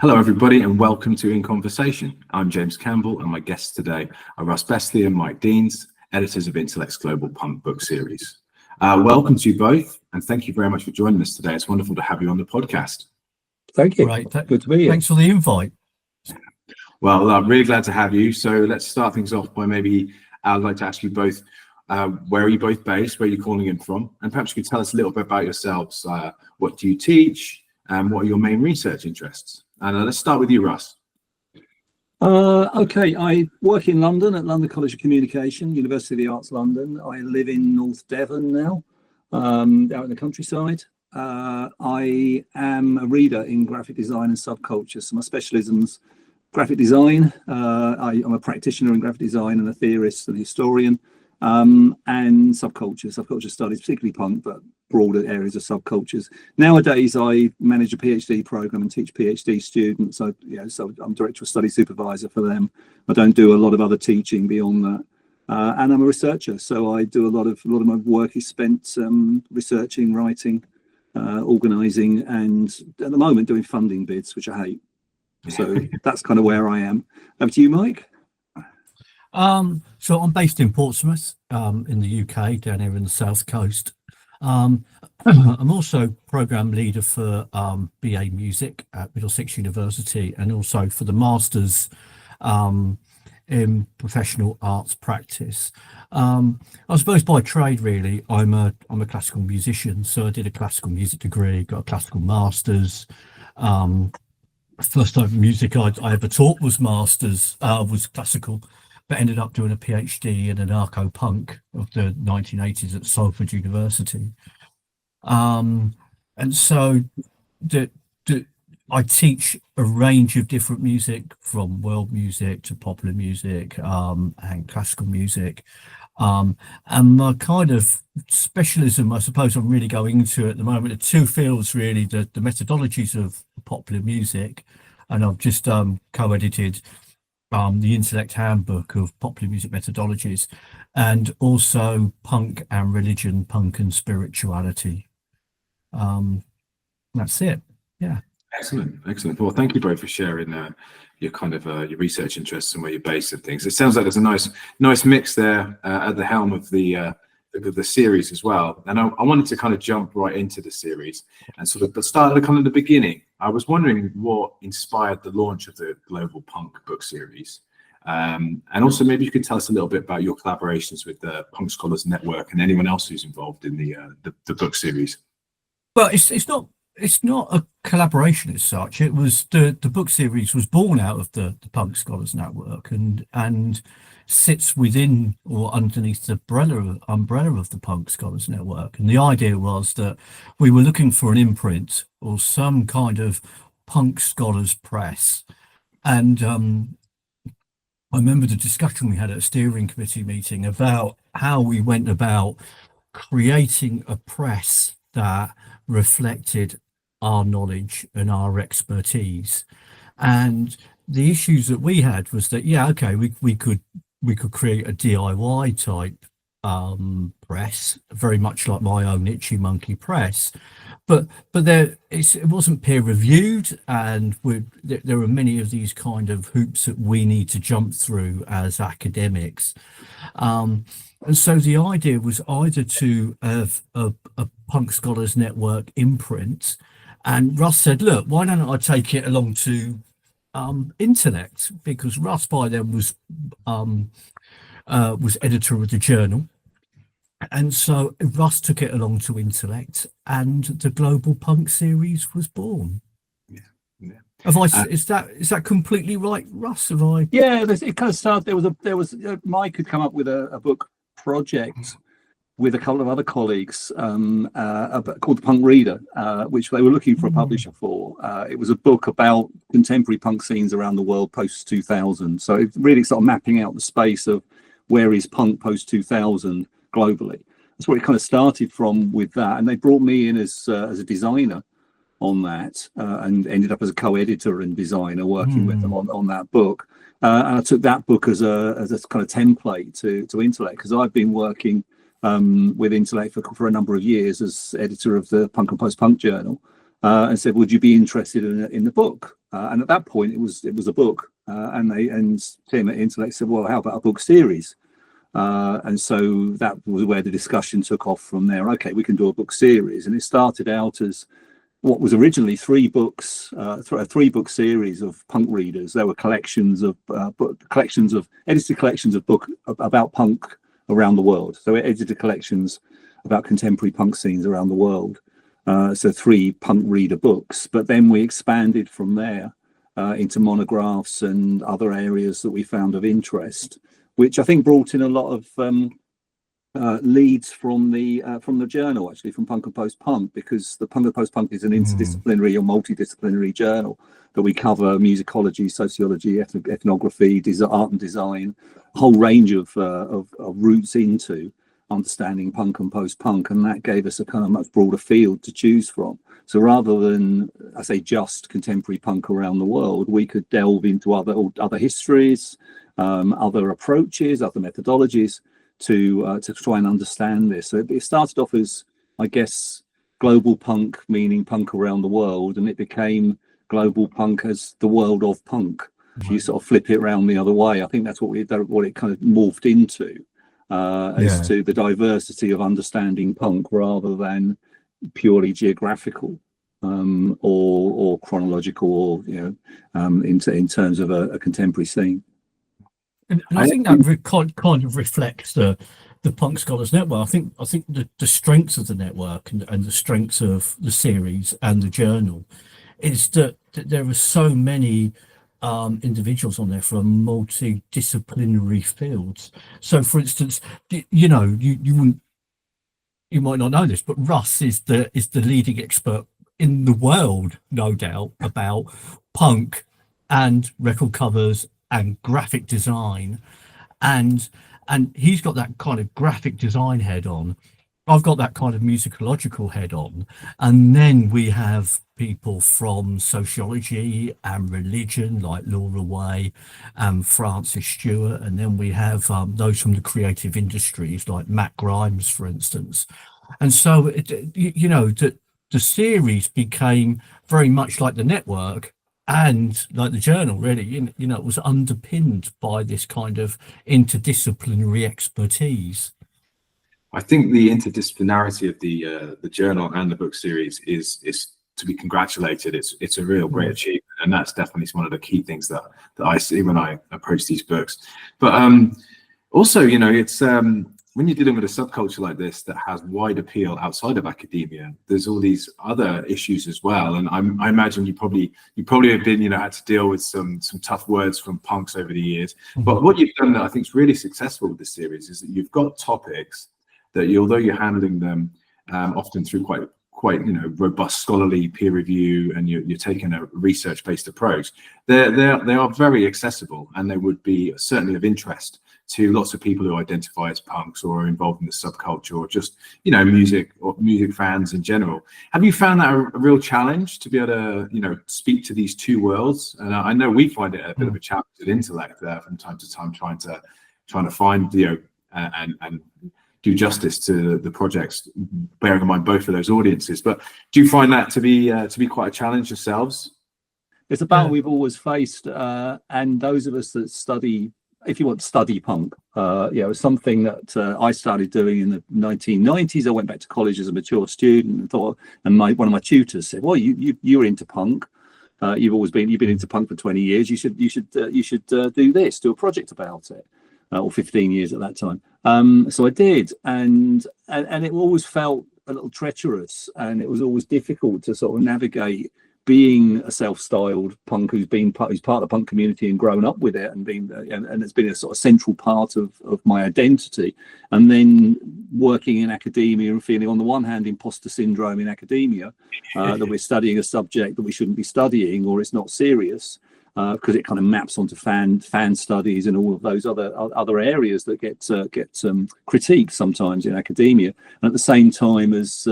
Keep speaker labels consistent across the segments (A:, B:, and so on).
A: Hello, everybody, and welcome to In Conversation. I'm James Campbell, and my guests today are Russ Bestley and Mike Deans, editors of Intellect's Global Punk book series. Welcome to you both, and thank you very much for joining us today. It's wonderful to have you on the podcast.
B: Thank you.
C: Right.
B: Good to be here.
C: Thanks for the invite.
A: Well, I'm really glad to have you. So let's start things off by maybe I'd like to ask you both, where are you both based? Where are you calling in from? And perhaps you could tell us a little bit about yourselves. What do you teach? And what are your main research interests? And let's start with you, Russ.
B: Okay, I work in London at London College of Communication, University of the Arts London. I live in North Devon now, out in the countryside. I am a reader in graphic design and subculture. So my specialism's graphic design. I'm a practitioner in graphic design and a theorist and historian, and subculture studies, particularly punk, but broader areas of subcultures. Nowadays, I manage a PhD program and teach PhD students. So I'm director of study supervisor for them. I don't do a lot of other teaching beyond that. And I'm a researcher, so I do a lot of my work is spent researching, writing, organising, and at the moment doing funding bids, which I hate. So that's kind of where I am. Over to you, Mike.
C: So I'm based in Portsmouth, in the UK, down here in the South Coast. I'm also program leader for BA Music at Middlesex University, and also for the Masters in Professional Arts Practice. I suppose by trade, really, I'm a classical musician. So I did a classical music degree, got a classical masters. First time music I ever taught was masters, was classical, but ended up doing a PhD in anarcho-punk of the 1980s at Salford University. And so I teach a range of different music, from world music to popular music and classical music. And my kind of specialism, I suppose I'm really going into at the moment, are two fields really, the methodologies of popular music, and I've just co-edited the Intellect Handbook of Popular Music Methodologies, and also punk and religion, punk and spirituality. That's it. Yeah.
A: Excellent. Well, thank you both for sharing your kind of your research interests and where you're based and things. It sounds like there's a nice mix there at the helm of the series as well. And I wanted to kind of jump right into the series and sort of start at kind of the beginning. I was wondering what inspired the launch of the Global Punk book series. And also maybe you could tell us a little bit about your collaborations with the Punk Scholars Network and anyone else who's involved in the book series.
C: Well, it's not a collaboration as such. It was the book series was born out of the Punk Scholars Network and sits within or underneath the umbrella of the Punk Scholars Network. And the idea was that we were looking for an imprint or some kind of punk scholars press. And I remember the discussion we had at a steering committee meeting about how we went about creating a press that reflected our knowledge and our expertise. And the issues that we had was that, we could create a DIY type press, very much like my own Itchy Monkey press, but it wasn't peer reviewed, and there are many of these kind of hoops that we need to jump through as academics. And so the idea was either to have a Punk Scholars Network imprint, and Russ said, look, why don't I take it along to Intellect, because Russ by then was editor of the journal, and so Russ took it along to Intellect, and the Global Punk series was born. Is that completely right, Russ?
B: Yeah, it kind of started. There was Mike had come up with a book project with a couple of other colleagues called The Punk Reader, which they were looking for a publisher for. It was a book about contemporary punk scenes around the world post 2000. So it really sort of mapping out the space of where is punk post 2000 globally. That's where it kind of started from with that. And they brought me in as a designer on that, and ended up as a co-editor and designer working with them on that book. And I took that book as a kind of template to Intellect, because I've been working with Intellect for a number of years as editor of the Punk and Post-Punk Journal. and said, "Would you be interested in the book?" And at that point, it was a book, and Tim at Intellect said, "Well, how about a book series?" And so that was where the discussion took off from there. Okay, we can do a book series, and it started out as what was originally 3 books, a 3-book series of punk readers. There were collections of edited collections of book about punk around the world. So edited collections about contemporary punk scenes around the world. So 3 punk reader books, but then we expanded from there into monographs and other areas that we found of interest, which I think brought in a lot of leads from the journal, actually, from Punk and Post Punk, because the Punk and Post Punk is an interdisciplinary or multidisciplinary journal that we cover musicology, sociology, ethnography, art and design, a whole range of routes into understanding punk and post punk, and that gave us a kind of much broader field to choose from. So rather than, I say, just contemporary punk around the world, we could delve into other histories, other approaches, other methodologies to try and understand this. So it started off as, I guess, global punk, meaning punk around the world, and it became global punk as the world of punk. If you sort of flip it around the other way, I think that's what it kind of morphed into. As to the diversity of understanding punk rather than purely geographical or chronological, or in terms of a contemporary scene.
C: And I think that kind of reflects the Punk Scholars Network. I think the strengths of the network and the strengths of the series and the journal is that there are so many individuals on there from multidisciplinary fields. So, for instance, you might not know this, but Russ is the leading expert in the world, no doubt, about punk and record covers and graphic design, and he's got that kind of graphic design head on. I've got that kind of musicological head on, and then we have people from sociology and religion like Laura Way and Francis Stewart, and then we have those from the creative industries like Matt Grimes, for instance. And so the series became very much like the network and like the journal, really. It was underpinned by this kind of interdisciplinary expertise.
A: I think the interdisciplinarity of the journal and the book series is to be congratulated. It's a real great achievement, and that's definitely one of the key things that I see when I approach these books. But also, it's when you're dealing with a subculture like this that has wide appeal outside of academia, there's all these other issues as well. And I imagine you probably have been had to deal with some tough words from punks over the years. But what you've done that I think is really successful with this series is that you've got topics that although you're handling them often through quite robust scholarly peer review, and you're taking a research-based approach, they are very accessible, and they would be certainly of interest to lots of people who identify as punks or are involved in the subculture, or just music fans in general. Have you found that a real challenge to be able to speak to these two worlds? And I know we find it a bit of a challenge at Intellect from time to time, trying to find and do justice to the projects, bearing in mind both of those audiences. But do you find that to be quite a challenge yourselves?
B: It's a battle we've always faced, and those of us that study punk, it's something that I started doing in the 1990s. I went back to college as a mature student and thought, and one of my tutors said, "Well, you're into punk. You've been into punk for 20 years. You should do a project about it." Or 15 years at that time. So I did, and it always felt a little treacherous, and it was always difficult to sort of navigate being a self-styled punk who's part of the punk community and grown up with it, and it's been a sort of central part of my identity, and then working in academia and feeling, on the one hand, imposter syndrome in academia, that we're studying a subject that we shouldn't be studying, or it's not serious. Because it kind of maps onto fan studies and all of those other areas that get critiqued sometimes in academia, and at the same time as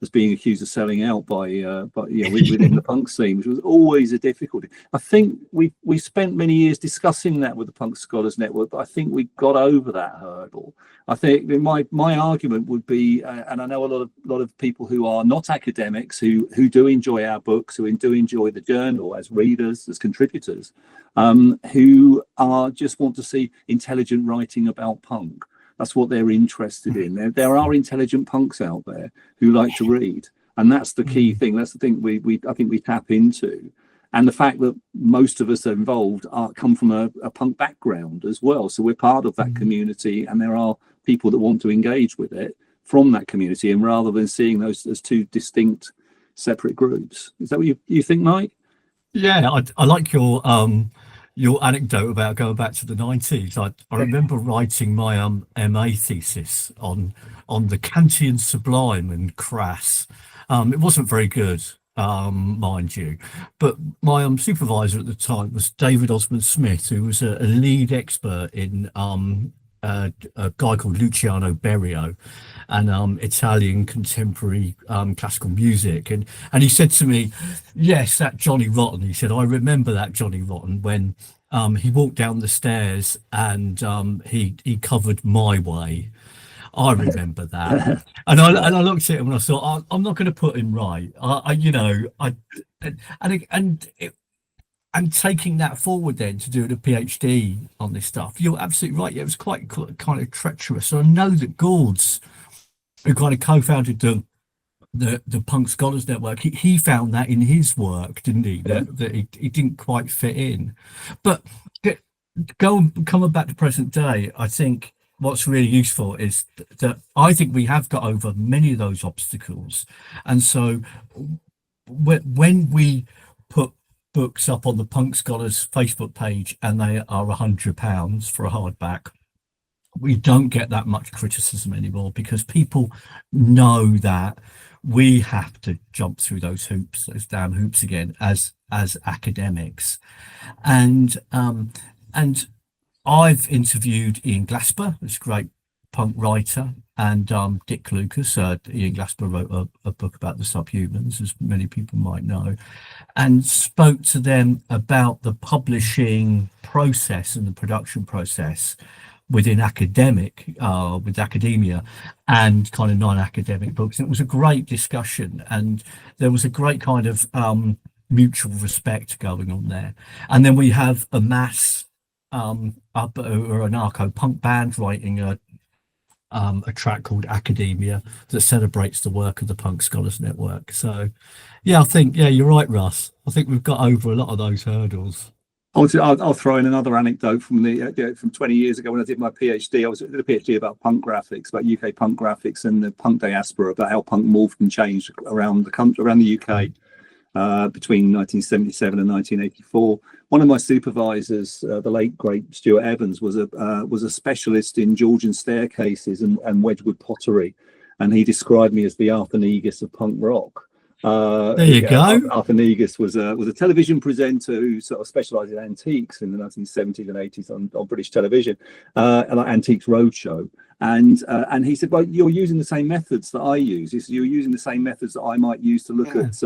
B: as being accused of selling out by within the punk scene, which was always a difficulty. I think we spent many years discussing that with the Punk Scholars Network, but I think we got over that hurdle. I think my argument would be, and I know a lot of people who are not academics who do enjoy our books, who do enjoy the journal as readers, as contributors, who just want to see intelligent writing about punk. That's what they're interested in. There are intelligent punks out there who like to read, and that's the key thing. That's the thing I think we tap into, and the fact that most of us involved come from a punk background as well. So we're part of that community, and there are people that want to engage with it from that community, and rather than seeing those as two distinct, separate groups. Is that what you think, Mike?
C: Yeah, I like your anecdote about going back to the 90s. I remember writing my MA thesis on the Kantian Sublime and Crass. It wasn't very good, mind you, but my supervisor at the time was David Osmond Smith, who was a lead expert in a guy called Luciano Berio and Italian contemporary classical music, and he said to me, yes, that Johnny Rotten, he said, I remember that Johnny Rotten when he walked down the stairs and he covered My Way. I remember that. And I looked at him and I thought, I'm not going to put him right. And taking that forward then to do a PhD on this stuff, you're absolutely right. Yeah, it was quite kind of treacherous. So I know that Gord's, who kind of co-founded the Punk Scholars Network, he found that in his work, didn't he? That he didn't quite fit in. But coming back to present day, I think what's really useful is that I think we have got over many of those obstacles. And so when we put books up on the Punk Scholars Facebook page and they are £100 for a hardback, we don't get that much criticism anymore, because people know that we have to jump through those damn hoops again as academics. And I've interviewed Ian Glasper, this great punk writer, and Dick Lucas. Ian Glasper wrote a book about the Subhumans, as many people might know, and spoke to them about the publishing process and the production process within with academia and kind of non-academic books. And it was a great discussion, and there was a great kind of mutual respect going on there. And then we have a mass or anarcho punk band writing a track called Academia that celebrates the work of the Punk Scholars Network. So yeah, I think, yeah, you're right, Russ. I think we've got over a lot of those hurdles.
B: I'll throw in another anecdote from from 20 years ago when I did my PhD. I did a PhD about punk graphics, about UK punk graphics and the punk diaspora, about how punk morphed and changed around the country, around the UK between 1977 and 1984. One of my supervisors, the late great Stuart Evans, was a specialist in Georgian staircases and Wedgwood pottery, and he described me as the Arthur Negus of punk rock.
C: There you go.
B: Arthur Negus was a television presenter who sort of specialised in antiques in the 1970s and 80s on British television, like Antiques Roadshow. And he said, well, you're using the same methods that I use. You're using the same methods that I might use to look at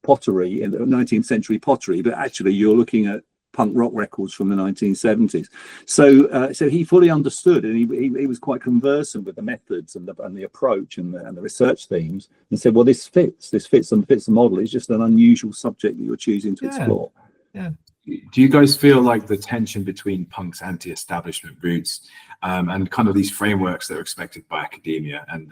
B: pottery, in the 19th century pottery, but actually you're looking at punk rock records from the 1970s. So he fully understood, and he was quite conversant with the methods and the approach and the research themes, and said, well, this fits the model. It's just an unusual subject that you're choosing to explore.
C: Yeah.
A: Do you guys feel like the tension between punk's anti-establishment roots and kind of these frameworks that are expected by academia, and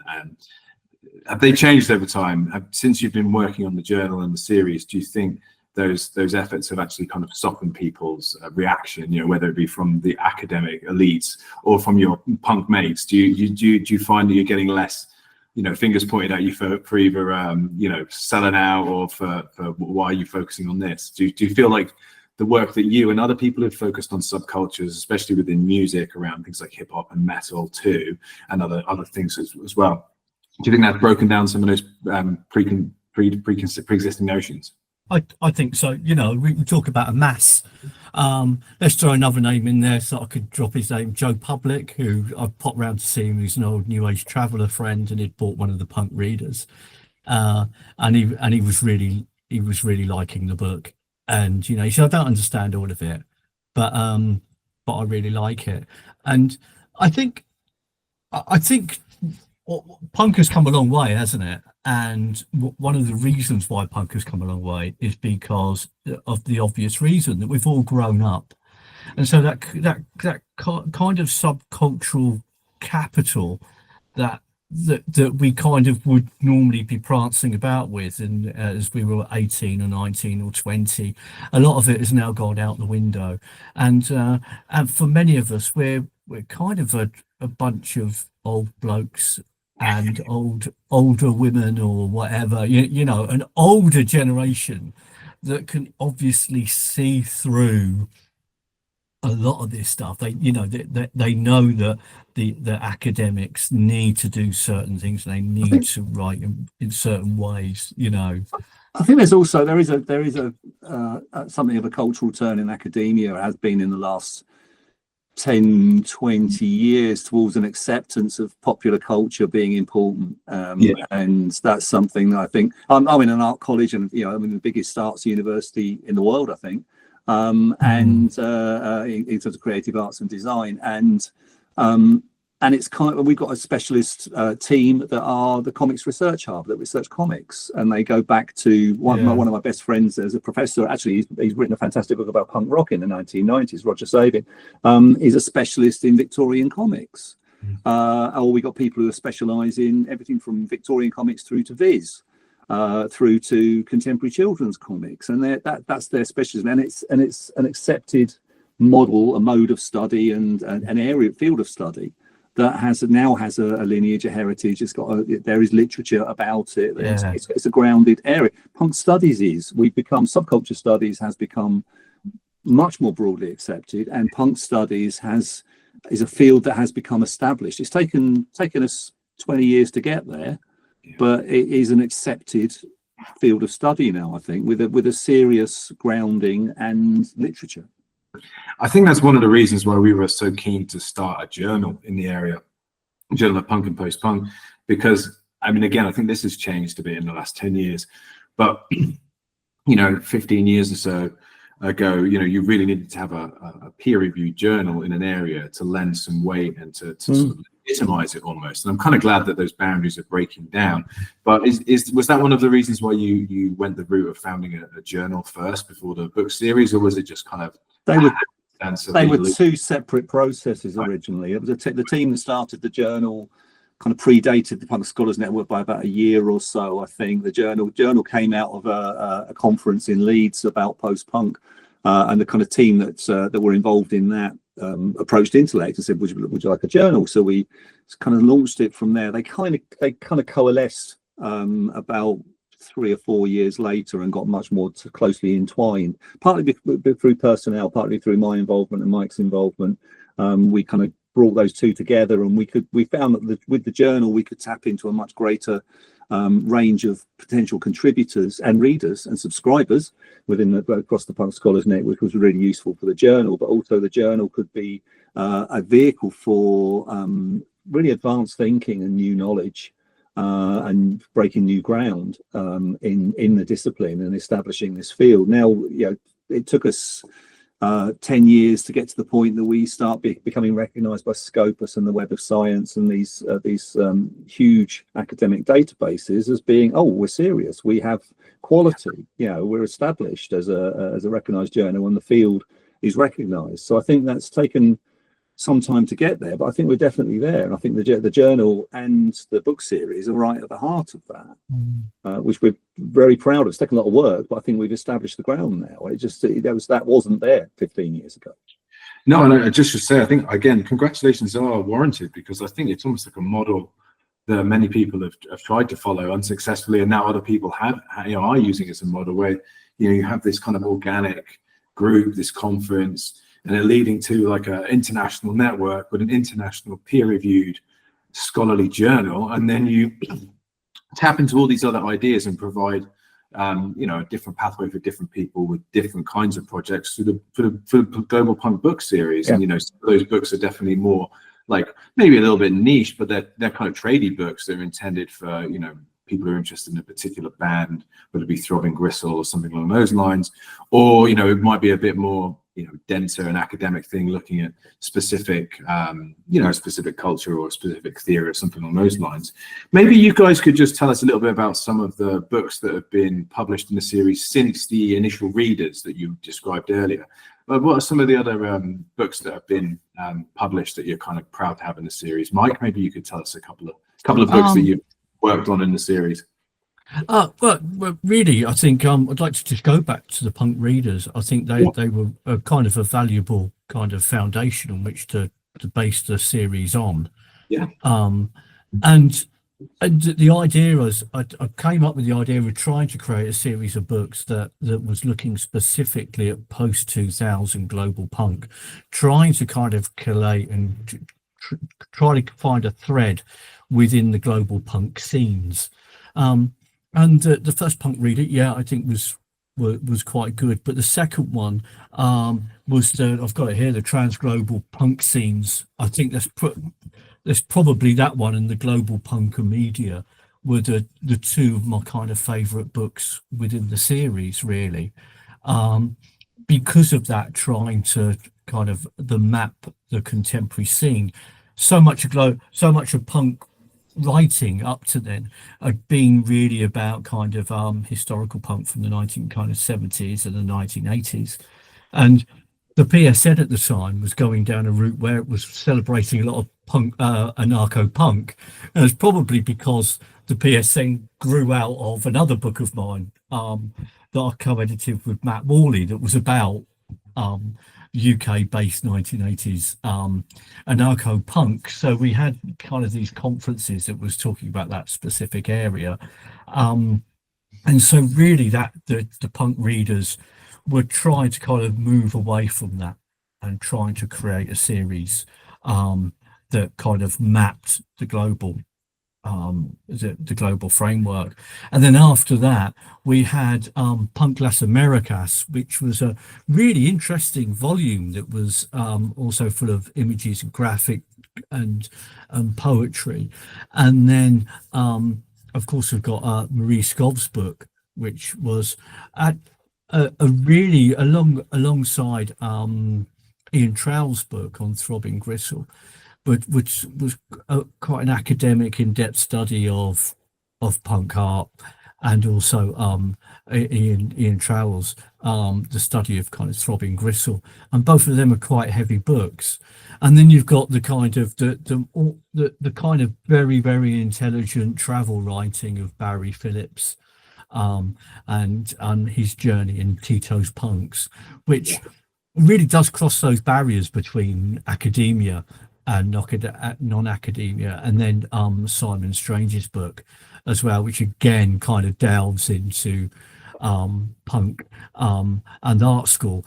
A: have they changed over time? Since you've been working on the journal and the series, do you think those efforts have actually kind of softened people's reaction, whether it be from the academic elites or from your punk mates? Do you find that you're getting less, fingers pointed at you for either selling out or for why are you focusing on this? Do you feel like the work that you and other people have focused on subcultures, especially within music, around things like hip hop and metal too, and other things as well, do you think that's broken down some of those pre-existing notions?
C: I think so. We talk about a mass. Let's throw another name in there so I could drop his name, Joe Public, who I've popped round to see him. He's an old New Age traveller friend, and he'd bought one of the punk readers. and he was really liking the book, and he said, I don't understand all of it, but I really like it. And I think punk has come a long way, hasn't it? And one of the reasons why punk has come a long way is because of the obvious reason that we've all grown up, and so that kind of subcultural capital that we kind of would normally be prancing about with, and as we were 18 or 19 or 20, a lot of it has now gone out the window, and for many of us, we're kind of a bunch of old blokes and older women or whatever, an older generation that can obviously see through a lot of this stuff. They know that the academics need to do certain things, and they need to write in certain ways.
B: I think there is a something of a cultural turn in academia. It has been in the last 10, 20 years towards an acceptance of popular culture being important, and that's something that I think I'm in an art college, and I'm in the biggest arts university in the world, I think. And in terms of creative arts and design, and it's kind of, we've got a specialist team that are the Comics Research Hub that research comics, and they go back to one of my best friends as a professor. Actually, he's written a fantastic book about punk rock in the 1990s. Roger Sabin is a specialist in Victorian comics. Or we got people who specialise in everything from Victorian comics through to Viz. Through to contemporary children's comics, and that's their specialism, and it's an accepted model, a mode of study, and an field of study that now has a lineage, a heritage. There is literature about it. It's a grounded area. Punk studies subculture studies has become much more broadly accepted, and punk studies is a field that has become established. It's taken us 20 years to get there. But it is an accepted field of study now, I think, with a serious grounding and literature.
A: I think that's one of the reasons why we were so keen to start a journal in the area, a journal of punk and post-punk, because, again, I think this has changed a bit in the last 10 years, but, 15 years or so ago, you really needed to have a peer-reviewed journal in an area to lend some weight and to sort of legitimize it almost. And I'm kind of glad that those boundaries are breaking down. But was that one of the reasons why you went the route of founding a journal first before the book series, or was it just kind of
B: they were two separate processes originally? It was the team that started the journal kind of predated the Punk Scholars Network by about a year or so, I think. The journal came out of a conference in Leeds about post-punk, and the kind of team that were involved in that approached Intellect and said, would you like a journal? So we kind of launched it from there. They kind of coalesced about 3 or 4 years later and got much more closely entwined, partly through personnel, partly through my involvement and Mike's involvement. We kind of brought those two together, and we found that with the journal we could tap into a much greater range of potential contributors and readers and subscribers across the Punk Scholars Network, which was really useful for the journal. But also the journal could be a vehicle for really advanced thinking and new knowledge, and breaking new ground in the discipline and establishing this field. Now, it took us 10 years to get to the point that we start becoming recognized by Scopus and the Web of Science and these huge academic databases as being, we're serious, we have quality, we're established as a recognized journal, and the field is recognized. So I think that's taken some time to get there, but I think we're definitely there, and I think the journal and the book series are right at the heart of that, which we're very proud of. It's taken a lot of work, but I think we've established the ground now. That wasn't there 15 years ago.
A: No, and I just should say, I think, again, congratulations are warranted, because I think it's almost like a model that many people have tried to follow unsuccessfully, and now other people are using it as a model where you have this kind of organic group, this conference, and it leading to like an international network with an international peer-reviewed scholarly journal, and then you tap into all these other ideas and provide a different pathway for different people with different kinds of projects for the Global Punk book series. And some of those books are definitely more like maybe a little bit niche, but they're kind of tradey books. They're intended for people who are interested in a particular band, whether it be Throbbing Gristle or something along those lines, or it might be a bit more denser and academic thing, looking at specific specific culture or a specific theory or something along those lines. Maybe you guys could just tell us a little bit about some of the books that have been published in the series since the initial readers that you described earlier. But what are some of the other books that have been published that you're kind of proud to have in the series? Mike, maybe you could tell us a couple of books that you've worked on in the series.
C: Well, really, I think I'd like to just go back to the punk readers. I think they were a kind of a valuable kind of foundation on which to base the series on.
A: Yeah.
C: And the idea was, I came up with the idea of trying to create a series of books that was looking specifically at post-2000 global punk, trying to kind of collate and try to find a thread within the global punk scenes. And the first punk reader, I think was quite good. But the second one was I've got it here, the Transglobal Punk Scenes. I think there's probably that one and the Global Punk Media were the two of my kind of favourite books within the series, really. Because of that, trying to kind of map the contemporary scene. So much of punk writing up to then had been really about kind of historical punk from the 1970s and the 1980s, and the PSN at the time was going down a route where it was celebrating a lot of punk, anarcho punk, and it's probably because the PSN grew out of another book of mine that I co-edited with Matt Morley that was about UK-based 1980s anarcho punk. So we had kind of these conferences that was talking about that specific area, and so really that the punk readers were trying to kind of move away from that and trying to create a series that kind of mapped the global global framework. And then after that we had Punk Las Americas, which was a really interesting volume that was also full of images and graphic and poetry. And then of course we've got Marie Skov's book, which was at a really alongside Ian Trowell's book on Throbbing Gristle, but which was quite an academic, in-depth study of punk art, and also Ian Trowell's the study of kind of Throbbing Gristle, and both of them are quite heavy books. And then you've got the kind of the kind of very, very intelligent travel writing of Barry Phillips, and his journey in Tito's Punks, which really does cross those barriers between academia and non-academia. And then Simon Strange's book as well, which again kind of delves into punk and art school.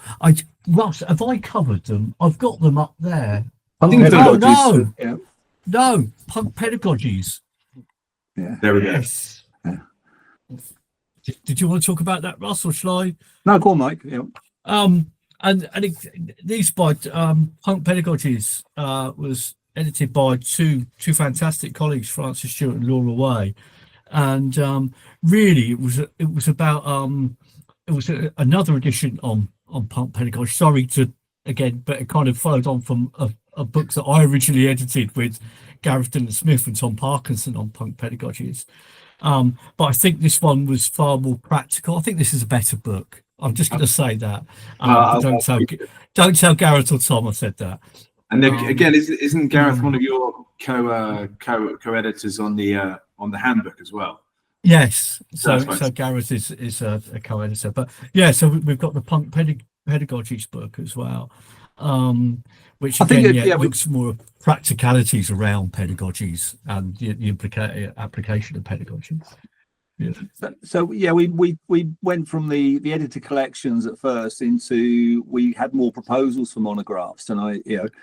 C: Russ, have I covered them? I've got them up there. No, punk pedagogies.
B: Yeah,
A: there we go.
C: Yes. Yeah. Did you want to talk about that, Russ, or shall I?
B: No, go on, Mike. Yeah.
C: These by Punk Pedagogies was edited by two fantastic colleagues, Francis Stewart and Laura Way, and really it was about another edition on Punk Pedagogy. Sorry to again, but it kind of followed on from a book that I originally edited with Gareth Dillon Smith and Tom Parkinson on Punk Pedagogies. But I think this one was far more practical. I think this is a better book. I'm just going to say that. Don't tell Gareth or Tom I said that.
A: And then, again, isn't Gareth one of your co-editors on the handbook as well?
C: Yes. So Gareth is a co-editor. But yeah, so we've got the Punk Pedagogies book as well, which again looks more at practicalities around pedagogies and the application of pedagogy. Yeah.
B: So we went from the edited collections at first into, we had more proposals for monographs, and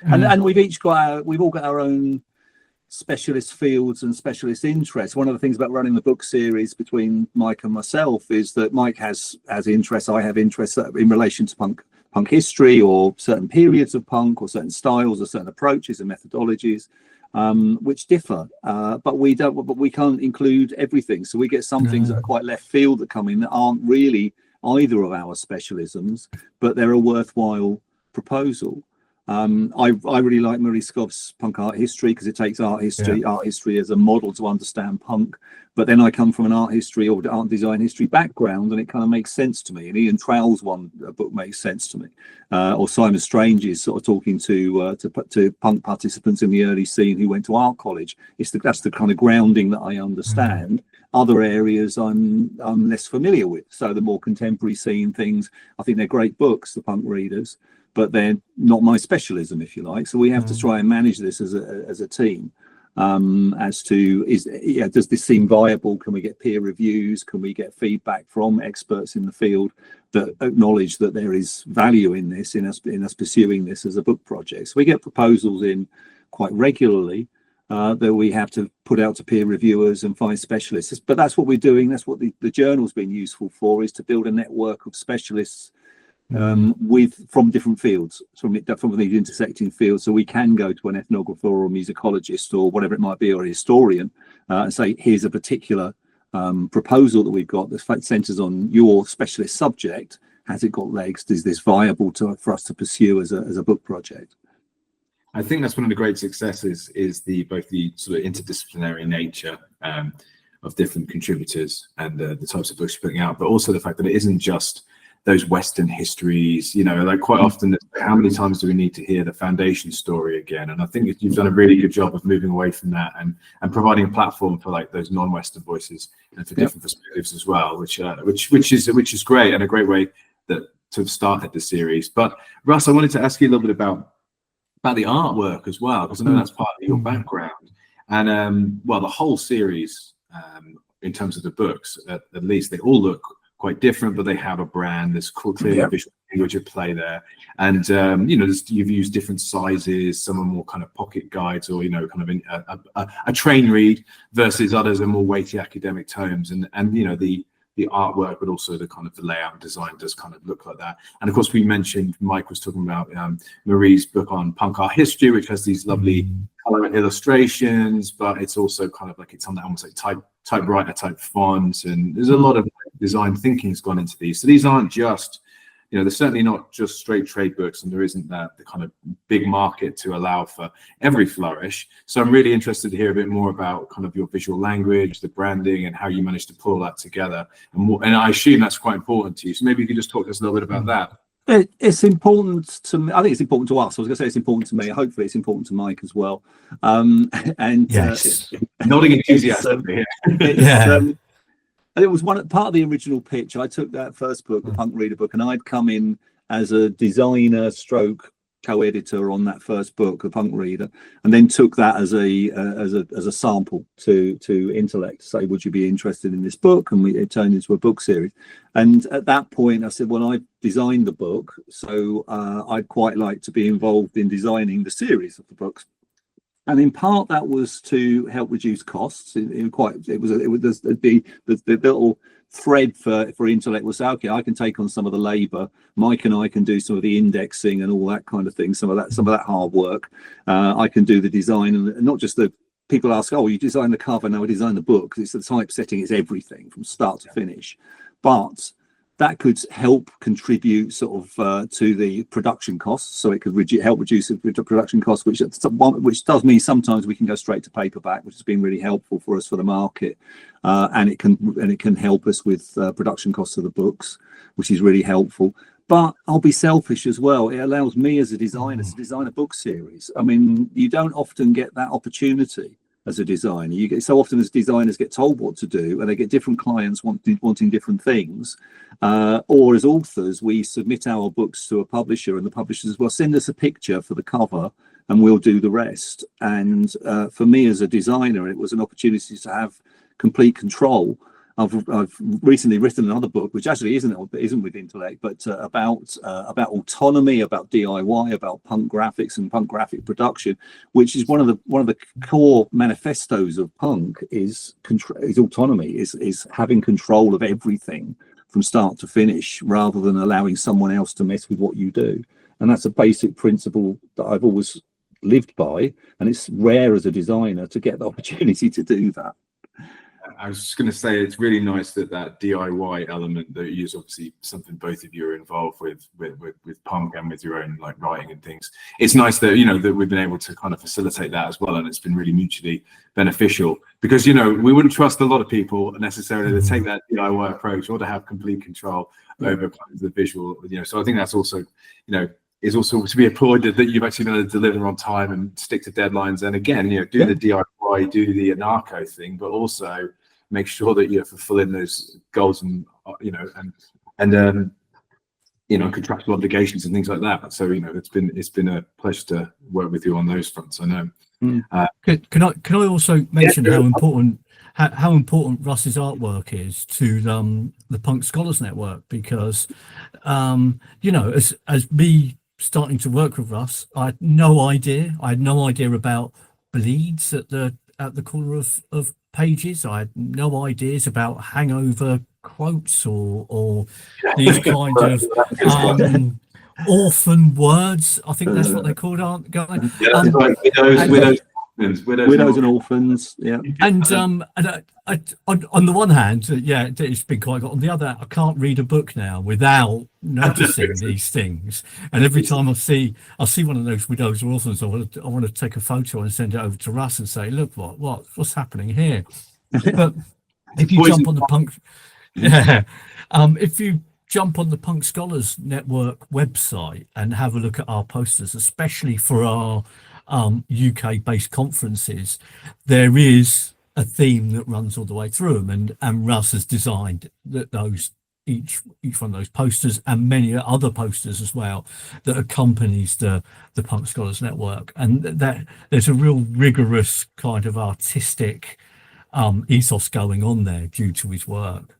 B: and we've all got our own specialist fields and specialist interests. One of the things about running the book series between Mike and myself is that Mike has interests, I have interests in relation to punk history, or certain periods of punk, or certain styles, or certain approaches and methodologies. which differ, but we can't include everything. So we get some things that are quite left field that come in that aren't really either of our specialisms, but they're a worthwhile proposal. I really like Marie Scott's Punk Art History because it takes art history as a model to understand punk. But then I come from an art history or art design history background, and it kind of makes sense to me. And Ian Trowell's book makes sense to me, or Simon Strange's sort of talking to punk participants in the early scene who went to art college. That's the kind of grounding that I understand. Other areas I'm less familiar with. So the more contemporary scene things, I think they're great books, the punk readers, but they're not my specialism, if you like. So we have to try and manage this as a team. As to does this seem viable? Can we get peer reviews? Can we get feedback from experts in the field that acknowledge that there is value in this, in us pursuing this as a book project? So we get proposals in quite regularly that we have to put out to peer reviewers and find specialists. But that's what we're doing. That's what the journal's been useful for, is to build a network of specialists from different fields, from these intersecting fields, so we can go to an ethnographer or a musicologist or whatever it might be, or a historian, and say, here's a particular proposal that we've got that centres on your specialist subject. Has it got legs? Is this viable for us to pursue as a book project?
A: I think that's one of the great successes, is both the sort of interdisciplinary nature of different contributors and the types of books you're putting out, but also the fact that it isn't just those Western histories, like quite often, how many times do we need to hear the foundation story again? And I think you've done a really good job of moving away from that and providing a platform for like those non-Western voices and for different perspectives as well, which is great, and a great way to have started the series. But Russ, I wanted to ask you a little bit about the artwork as well, because I know that's part of your background. And the whole series, in terms of the books, at least, they all look quite different, but they have a brand. There's clearly visual language at play there, and you've used different sizes. Some are more kind of pocket guides, or kind of a train read, versus others are more weighty academic tomes, and the artwork, but also the kind of the layout and design does kind of look like that. And of course, we mentioned, Mike was talking about Marie's book on punk art history, which has these lovely color illustrations, but it's also kind of like, it's on that almost like typewriter type fonts, and there's a lot of design thinking has gone into these. So these aren't just, they're certainly not just straight trade books, and there isn't the kind of big market to allow for every flourish. So I'm really interested to hear a bit more about kind of your visual language, the branding, and how you managed to pull that together. And I assume that's quite important to you. So maybe you could just talk to us a little bit about that.
B: It's important to me. I think it's important to us. I was going to say it's important to me. Hopefully, it's important to Mike as well. And
C: yes,
A: nodding enthusiastically.
B: It was part of the original pitch. I took that first book, the Punk Reader book, and I'd come in as a designer stroke co-editor on that first book, the Punk Reader, and then took that as a sample to Intellect, say, would you be interested in this book? And it turned into a book series. And at that point, I said, well, I designed the book, so I'd quite like to be involved in designing the series of the books. And in part, that was to help reduce costs. The little thread for Intellect was, okay, I can take on some of the labor. Mike and I can do some of the indexing and all that kind of thing. Some of that hard work. I can do the design, and not just the people ask, oh, you design the cover, now we design the book. It's the typesetting, it's everything from start to finish. But that could help contribute sort of to the production costs, so it could help reduce the production costs, which does mean sometimes we can go straight to paperback, which has been really helpful for us for the market, and it can help us with production costs of the books, which is really helpful. But I'll be selfish as well. It allows me as a designer to design a book series. I mean, you don't often get that opportunity as a designer. You get so often as designers get told what to do, and they get different clients wanting different things, or as authors we submit our books to a publisher, and the publisher says, well, send us a picture for the cover and we'll do the rest. And for me as a designer, it was an opportunity to have complete control. I've recently written another book, which actually isn't with Intellect, but about autonomy, about DIY, about punk graphics and punk graphic production, which is one of the core manifestos of punk is autonomy, is having control of everything from start to finish, rather than allowing someone else to mess with what you do. And that's a basic principle that I've always lived by, and it's rare as a designer to get the opportunity to do that.
A: I was just going to say, it's really nice that DIY element that is obviously something both of you are involved with punk and with your own like writing and things. It's nice that, you know, that we've been able to kind of facilitate that as well, and it's been really mutually beneficial, because, you know, we wouldn't trust a lot of people necessarily to take that DIY approach or to have complete control over kind of the visual, you know. So I think that's also, you know, is also to be applauded that you've actually been able to deliver on time and stick to deadlines. And again, you know, do the DIY, do the anarcho thing, but also make sure that you're fulfilling those goals and, you know, and you know, contractual obligations and things like that. So, you know, it's been a pleasure to work with you on those fronts, I know.
C: Can I also mention how important Russ's artwork is to the Punk Scholars Network? Because you know, as me starting to work with Russ, I had no idea about bleeds at the corner of pages. I had no ideas about hangover quotes or these kind of orphan words. I think that's what they called, aren't going?
B: Widows and orphans, yeah.
C: And on the one hand, it's been quite good. On the other, I can't read a book now without noticing these things. And every time I see one of those widows or orphans, I want to take a photo and send it over to Russ and say, look, what's happening here? But if you jump on the punk, if you jump on the Punk Scholars Network website and have a look at our posters, especially for our UK-based conferences, there is a theme that runs all the way through them, and Russ has designed each one of those posters and many other posters as well that accompanies the Punk Scholars Network, and that there's a real rigorous kind of artistic ethos going on there due to his work.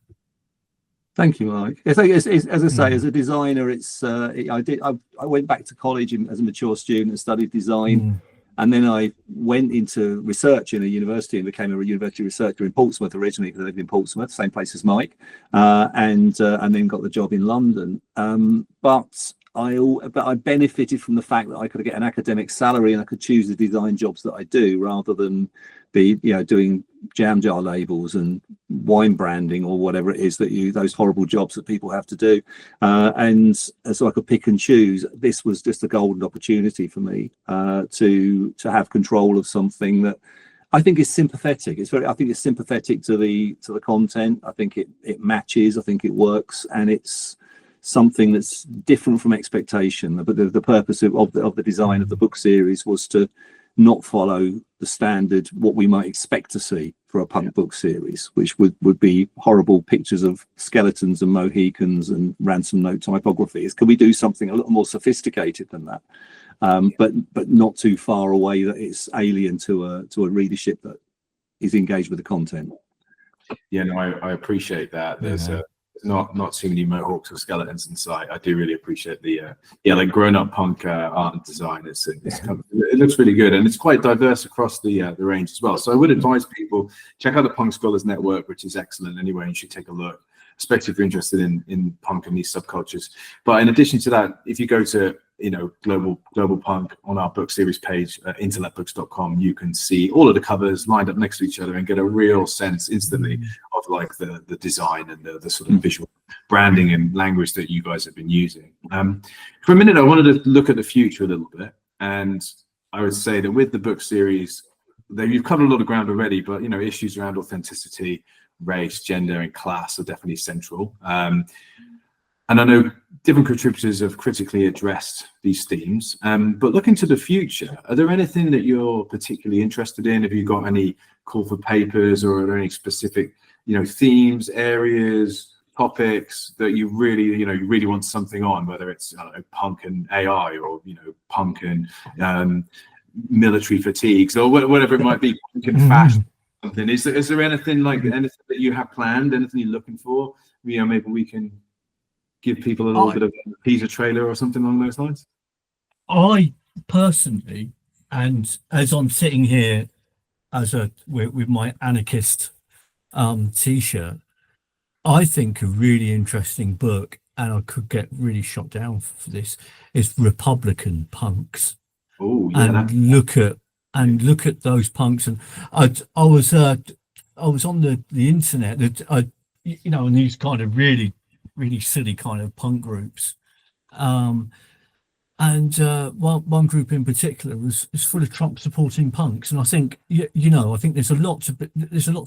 B: Thank you, Mike. As I say, as a designer, I went back to college as a mature student and studied design, and then I went into research in a university and became a university researcher in Portsmouth originally, because I lived in Portsmouth, same place as Mike, and then got the job in London. But I benefited from the fact that I could get an academic salary and I could choose the design jobs that I do, rather than be, you know, doing jam jar labels and wine branding or whatever it is that those horrible jobs that people have to do. And so I could pick and choose. This was just a golden opportunity for me to have control of something that I think is sympathetic. I think it's sympathetic to the content. I think it matches. I think it works, and it's something that's different from expectation. But the purpose of the design of the book series was to not follow the standard, what we might expect to see for a punk book series, which would be horrible pictures of skeletons and Mohicans and ransom note typographies. Can we do something a little more sophisticated than that, but not too far away that it's alien to a readership that is engaged with the content?
A: Yeah, no, I appreciate that. There's not too many mohawks or skeletons in sight. I do really appreciate the like grown-up punk art and design. It looks really good, and it's quite diverse across the range as well. So I would advise people check out the Punk Scholars Network, which is excellent anyway, and you should take a look, especially if you're interested in punk and these subcultures. But in addition to that, if you go to, you know, global punk on our book series page at intellectbooks.com, you can see all of the covers lined up next to each other and get a real sense instantly of like the design and the sort of visual branding and language that you guys have been using. For a minute, I wanted to look at the future a little bit, and I would say that with the book series, you've covered a lot of ground already, but, you know, issues around authenticity, race, gender, and class are definitely central. And I know different contributors have critically addressed these themes, but looking to the future, are there anything that you're particularly interested in? Have you got any call for papers, or are there any specific, you know, themes, areas, topics that you really want something on, whether it's, I don't know, punk and AI, or, you know, punk and military fatigues, or whatever it might be, punk and fashion? Something. Is there anything anything that you have planned, anything you're looking for? You know, maybe we can give people a little bit of a teaser trailer or something along those lines.
C: I personally, and as I'm sitting here with my anarchist t-shirt, I think a really interesting book, and I could get really shot down for this, is Republican Punks.
A: Oh, yeah.
C: and look at those punks. And I was on the internet, and these kind of really silly kind of punk groups. And one group in particular is full of Trump supporting punks, and I think I think there's a lot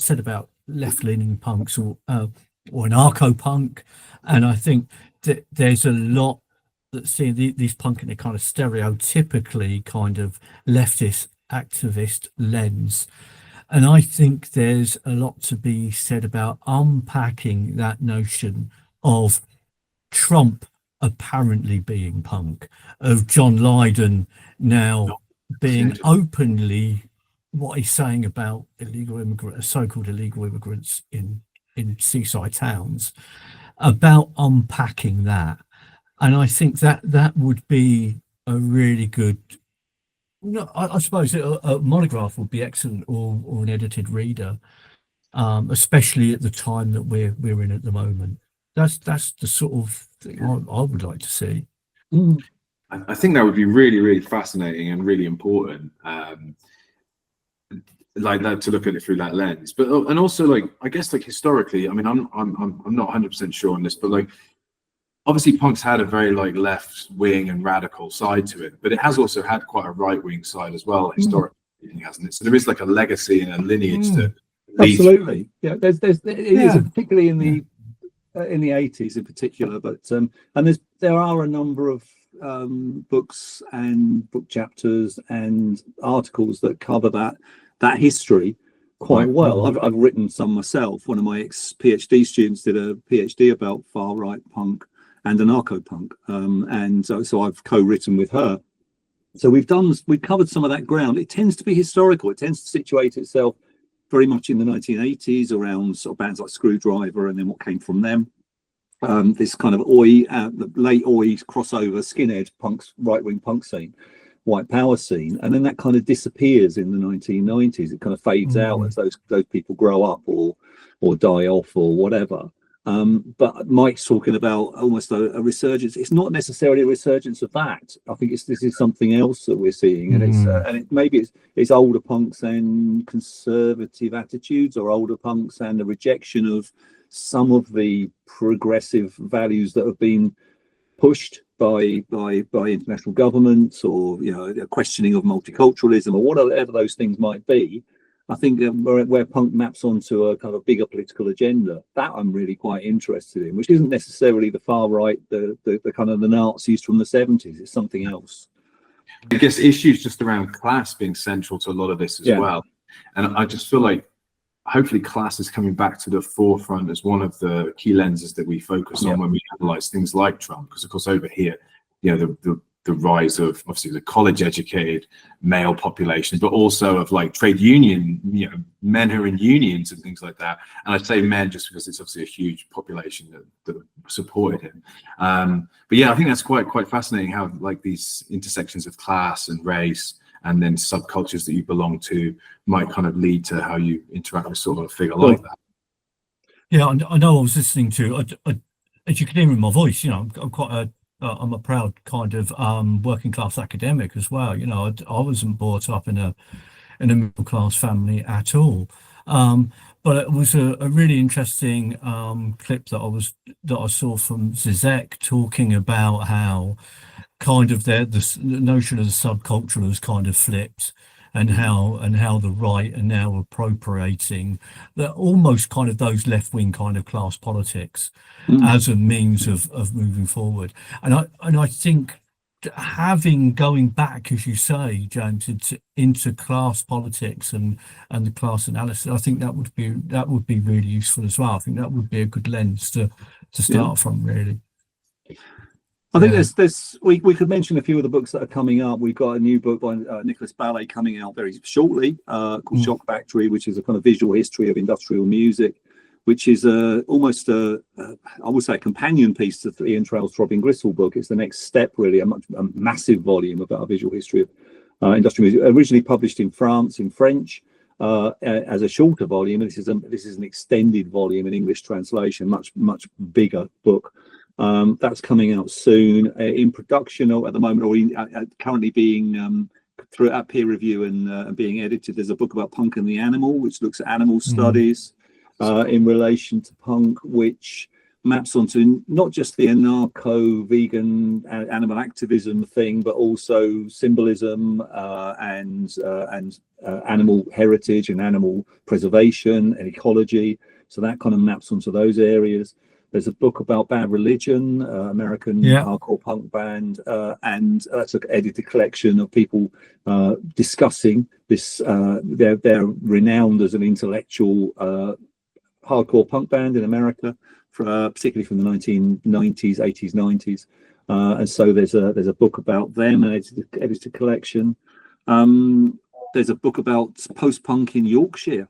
C: said about left leaning punks or anarcho punk, and I think that there's a lot that see these punk in a kind of stereotypically kind of leftist activist lens, and I think there's a lot to be said about unpacking that notion of Trump apparently being punk, of John Lydon now being openly what he's saying about so-called illegal immigrants in seaside towns, about unpacking that. And I think that would be a really good, I suppose a monograph would be excellent, or an edited reader, especially at the time that we're in at the moment. That's the sort of thing I would like to see.
A: I think that would be really, really fascinating and really important, like that, to look at it through that lens. But and also, like, I guess, like, historically, I mean, I'm not 100% sure on this, but like, obviously punk's had a very like left wing and radical side to it, but it has also had quite a right wing side as well historically, hasn't it? So there is like a legacy and a lineage to
B: absolutely. Yeah, it is particularly in the 80s in particular, but and there are a number of books and book chapters and articles that cover that history quite well. I've written some myself. One of my ex-PhD students did a PhD about far-right punk and anarcho-punk, and so I've co-written with her. So we've covered some of that ground. It tends to be historical. It tends to situate itself very much in the 1980s around sort of bands like Screwdriver, and then what came from them. This kind of the late oi crossover skinhead punks, right-wing punk scene, white power scene, and then that kind of disappears in the 1990s. It kind of fades out as those people grow up or die off or whatever. But Mike's talking about almost a resurgence. It's not necessarily a resurgence of that. I think this is something else that we're seeing, and maybe it's older punks and conservative attitudes, or older punks and the rejection of some of the progressive values that have been pushed by international governments, or a questioning of multiculturalism, or whatever those things might be. I think where punk maps onto a kind of bigger political agenda, that I'm really quite interested in, which isn't necessarily the far right, the kind of the Nazis from the 70s. It's something else.
A: I guess issues just around class being central to a lot of this as well. And I just feel like hopefully class is coming back to the forefront as one of the key lenses that we focus on when we analyze things like Trump. Because of course over here, the rise of obviously the college educated male population, but also of like trade union, men who are in unions and things like that. And I say men just because it's obviously a huge population that supported him. But yeah, I think that's quite fascinating how like these intersections of class and race and then subcultures that you belong to might kind of lead to how you interact with sort of a figure like that.
C: Yeah, I know I was listening to, as you can hear in my voice, I'm quite I'm a proud kind of working class academic as well. I wasn't brought up in a middle class family at all. But it was a really interesting clip that I saw from Zizek talking about how kind of the notion of the subculture has kind of flipped, and how the right are now appropriating that almost kind of those left-wing kind of class politics as a means of moving forward. And I think going back, as you say, James, into class politics and the class analysis, I think that would be really useful as well. I think that would be a good lens to start from, really.
B: I think we could mention a few of the books that are coming up. We've got a new book by Nicholas Ballet coming out very shortly called Shock Factory, which is a kind of visual history of industrial music, which is almost I would say a companion piece to the Ian Trail's Throbbing Gristle book. It's the next step, really, a massive volume about a visual history of industrial music, originally published in France in French as a shorter volume. And this is an extended volume in English translation, much bigger book. That's coming out soon, in production or at the moment, or currently being through at peer review and being edited. There's a book about punk and the animal, which looks at animal studies in relation to punk, which maps onto not just the anarcho-vegan animal activism thing, but also symbolism and animal heritage and animal preservation and ecology. So that kind of maps onto those areas. There's a book about Bad Religion, American hardcore punk band, and that's an edited collection of people discussing this. They're renowned as an intellectual hardcore punk band in America, particularly from the 1990s, 80s, 90s. And so there's a book about them, an edited collection. There's a book about post-punk in Yorkshire.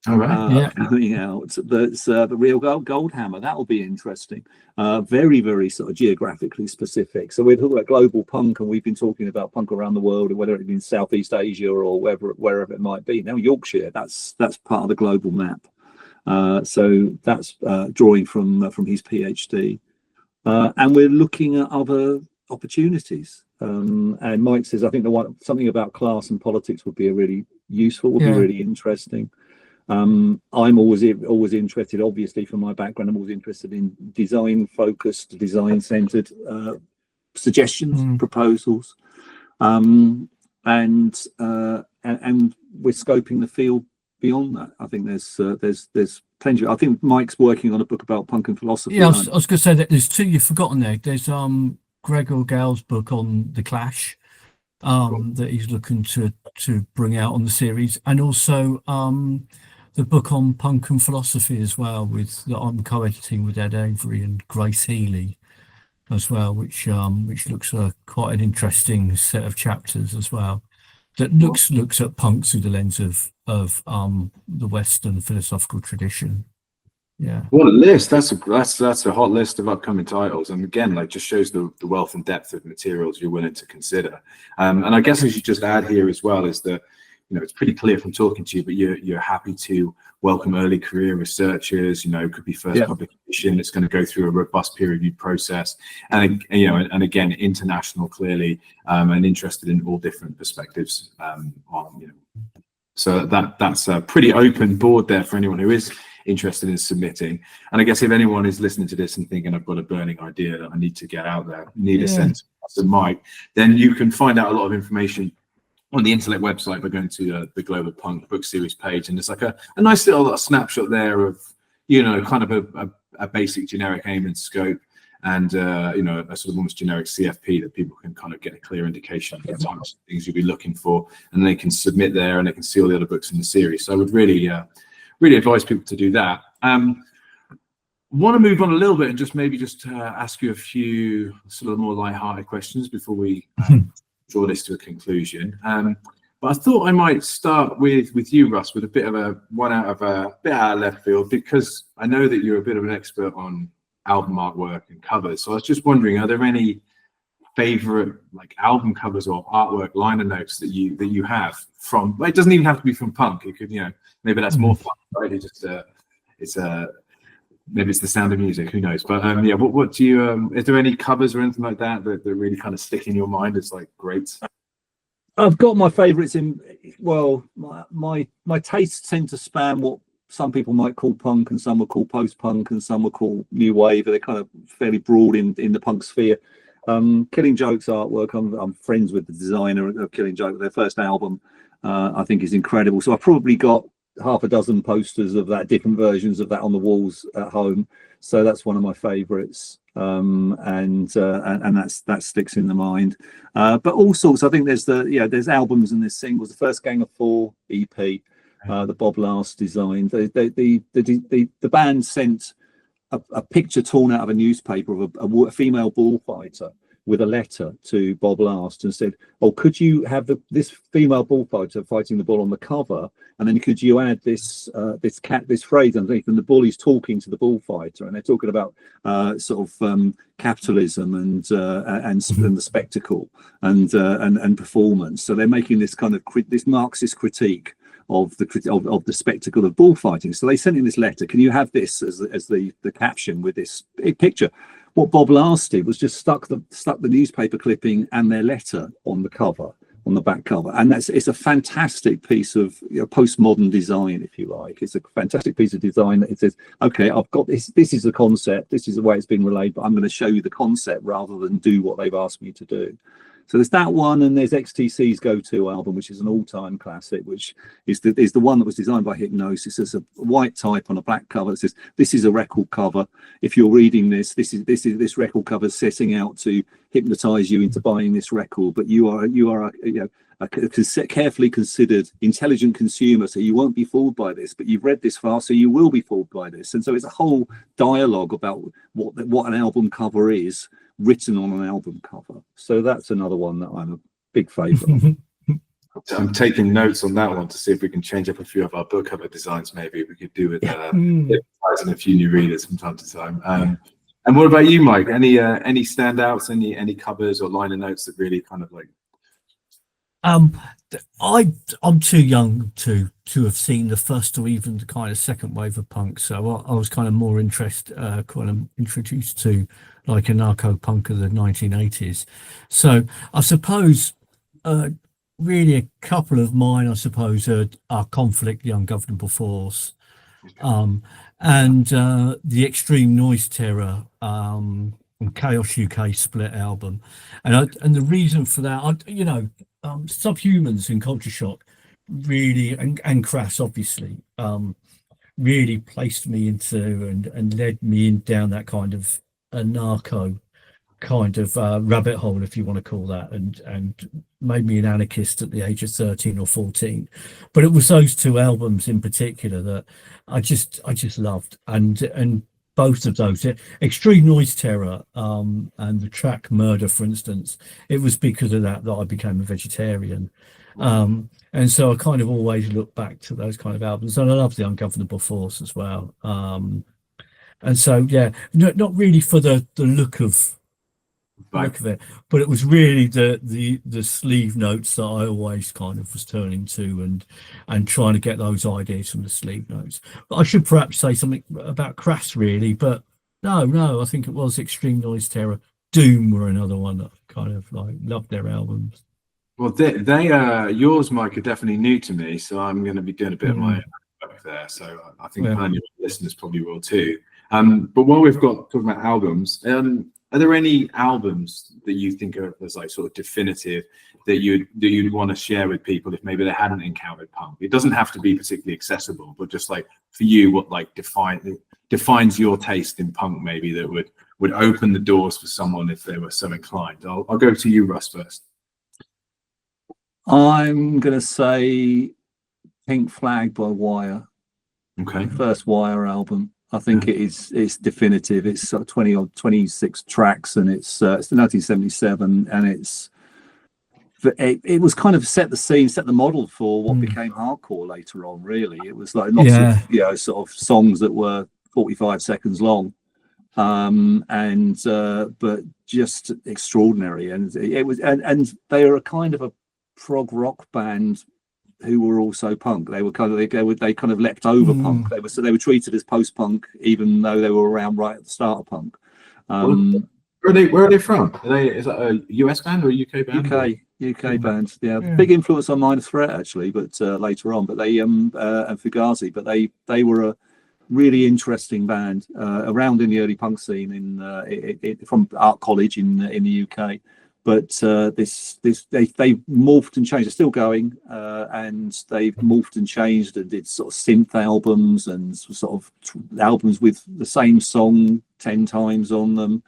A: All right.
B: Coming out. That's the Real Goldhammer. That'll be interesting. Very, very sort of geographically specific. So we're talking about global punk, and we've been talking about punk around the world, whether it be in Southeast Asia or wherever it might be. Now Yorkshire, that's part of the global map. So that's drawing from his PhD, and we're looking at other opportunities. And Mike says, I think something about class and politics would be be really interesting. I'm always interested, obviously, from my background, I'm always interested in design-focused, design-centered suggestions, proposals, and we're scoping the field beyond that. I think there's plenty. I think Mike's working on a book about punk and philosophy.
C: Yeah, I was going to say that there's two you've forgotten there. There's Gregor Gale's book on the Clash that he's looking to bring out on the series, and also the book on punk and philosophy as well, that I'm co-editing with Ed Avery and Grace Healy as well, which looks quite an interesting set of chapters as well. That looks at punk through the lens of the Western philosophical tradition. Yeah.
A: What a list! That's a hot list of upcoming titles, and again, like, just shows the wealth and depth of materials you're willing to consider. And I guess I should just add here as well is that, it's pretty clear from talking to you, but you're happy to welcome early career researchers. It could be first publication. It's going to go through a robust peer review process, and again, international clearly, and interested in all different perspectives. So that's a pretty open board there for anyone who is interested in submitting. And I guess if anyone is listening to this and thinking, I've got a burning idea that I need to get out there, need a sense of Mike, then you can find out a lot of information on the Intellect website by going to the Global Punk book series page, and there's like a nice little snapshot there of kind of a basic generic aim and scope, and a sort of almost generic CFP that people can kind of get a clear indication of the types of things you'll be looking for, and they can submit there and they can see all the other books in the series. So I would really advise people to do that. Want to move on a little bit and just ask you a few sort of more light-hearted questions before we draw this to a conclusion. But I thought I might start with you, Russ, with a bit of a bit out of left field, because I know that you're a bit of an expert on album artwork and covers. So I was just wondering, are there any favorite album covers or artwork liner notes that you have from? It doesn't even have to be from punk. It could, maybe that's more fun, right? Maybe it's the sound of music, who knows? But what do you? Is there any covers or anything like that really kind of stick in your mind as great?
B: I've got my favourites in. Well, my tastes tend to span what some people might call punk, and some will call post-punk, and some will call new wave. They're kind of fairly broad in the punk sphere. Killing Joke's artwork. I'm friends with the designer of Killing Joke. Their first album, I think, is incredible. So I've probably got half a dozen posters of that, different versions of that on the walls at home. So that's one of my favorites, and that sticks in the mind. But all sorts. I think there's albums and there's singles. The first Gang of Four EP that Bob Last designed. The band sent a picture torn out of a newspaper of a female bullfighter with a letter to Bob Last and said, "Oh, could you have this female bullfighter fighting the bull on the cover, and then could you add this phrase underneath?" And the bull is talking to the bullfighter, and they're talking about capitalism and the spectacle and performance. So they're making this kind of this Marxist critique of the spectacle of bullfighting. So they sent in this letter. Can you have this as the caption with this picture? What Bob Last did was just stuck the newspaper clipping and their letter on the cover, on the back cover, and it's a fantastic piece of postmodern design, if you like. It's a fantastic piece of design that it says, okay, I've got this is the concept, this is the way it's been relayed, but I'm going to show you the concept rather than do what they've asked me to do. So there's that one, and there's XTC's Go-To album, which is an all-time classic, which is the one that was designed by Hypnosis. It's a white type on a black cover that says, "This is a record cover. If you're reading this this record cover is setting out to hypnotize you into buying this record, but you are a carefully considered, intelligent consumer, so you won't be fooled by this. But you've read this far, so you will be fooled by this." And so it's a whole dialogue about what an album cover is, written on an album cover. So that's another one that I'm a big favourite of.
A: I'm taking notes on that one to see if we can change up a few of our book cover designs. Maybe we could do with advertising a few new readers from time to time. And what about you, Mike? Any standouts? Any covers or liner notes that really kind of like?
C: I'm too young to have seen the first or even the kind of second wave of punk, so I was kind of more introduced to like anarcho-punk of the 1980s. So I suppose really a couple of mine, I suppose, are Conflict, the Ungovernable Force, and the Extreme Noise Terror and Chaos UK Split album. And the reason for that, Subhumans and Culture Shock really, and Crass obviously, really placed me into and led me down that kind of anarcho kind of rabbit hole, if you want to call that, and made me an anarchist at the age of 13 or 14. But it was those two albums in particular that I just loved, and both of those, Extreme Noise Terror and the track Murder, for instance, it was because of that I became a vegetarian. And so I kind of always look back to those kind of albums, and I love the Ungovernable Force as well. And so, yeah, not really for the look of it, but it was really the sleeve notes that I always kind of was turning to and trying to get those ideas from the sleeve notes. But I should perhaps say something about Crass, really, but no, I think it was Extreme Noise Terror. Doom were another one that I kind of like loved their albums.
A: Well, they yours, Mike, are definitely new to me, so I'm going to be doing a bit of my work there. So I think plenty of listeners probably will too. But while we've got talking about albums, are there any albums that you think of as like sort of definitive that you'd want to share with people if maybe they hadn't encountered punk? It doesn't have to be particularly accessible, but just like for you, what like defines your taste in punk, maybe that would open the doors for someone if they were so inclined. I'll go to you, Russ, first.
B: I'm gonna say Pink Flag by Wire.
A: Okay.
B: First Wire album. I think it's definitive. It's 26 tracks, and it's 1977, and it was kind of set the model for what became hardcore later on. Really, it was like lots of sort of songs that were 45 seconds long, but just extraordinary. And it was, and they are a kind of a prog rock band who were also punk. They were kind of they kind of leapt over punk. They were treated as post punk, even though they were around right at the start of punk.
A: Where are they from? Is that a US band or a UK band?
B: UK band. Yeah, big influence on Minor Threat actually, but later on. But they and Fugazi, but they were a really interesting band around in the early punk scene from Art College in the UK. But they morphed and changed. They're still going, and they've morphed and changed and did sort of synth albums and sort of albums with the same song 10 times on them,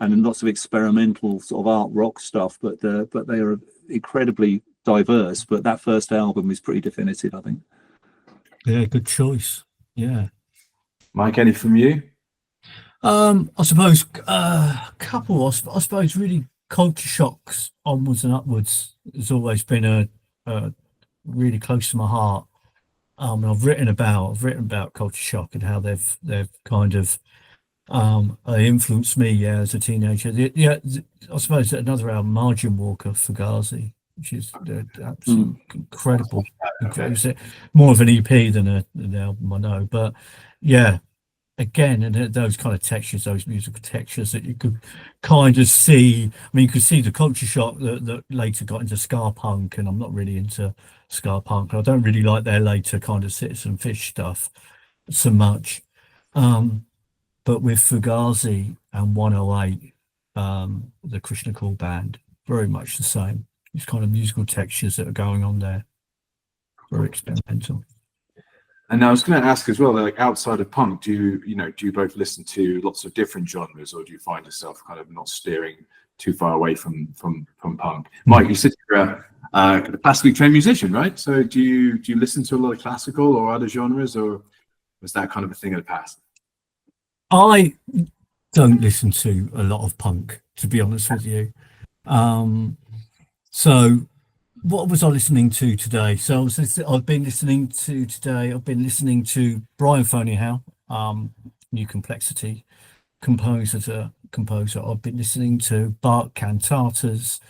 B: and lots of experimental sort of art rock stuff. But they are incredibly diverse. But that first album is pretty definitive, I think.
C: Yeah, good choice. Yeah,
A: Mike, any from you?
C: I suppose a couple. I suppose really. Culture Shock's Onwards and Upwards has always been a really close to my heart. I've written about Culture Shock and how they've kind of influenced me as a teenager. I suppose another album, Margin Walker, Fugazi, which is absolutely incredible. More of an EP than an album, I know, but yeah. again, and those kind of textures, those musical textures that you could kind of see. I mean, you could see the culture shock that later got into ska punk, and I'm not really into ska punk. I don't really like their later kind of Citizen Fish stuff so much. But with Fugazi and 108, the Krishna Call band, very much the same. These kind of musical textures that are going on there, very experimental.
A: And I was going to ask as well, like outside of punk, do you both listen to lots of different genres, or do you find yourself kind of not steering too far away from punk? Mike, you said you're a classically trained musician, right? So do you listen to a lot of classical or other genres, or was that kind of a thing of the past?
C: I don't listen to a lot of punk, to be honest with you. So what was I listening to today? So I've been listening to Brian Fonihow, New Complexity composer. I've been listening to Bach cantatas.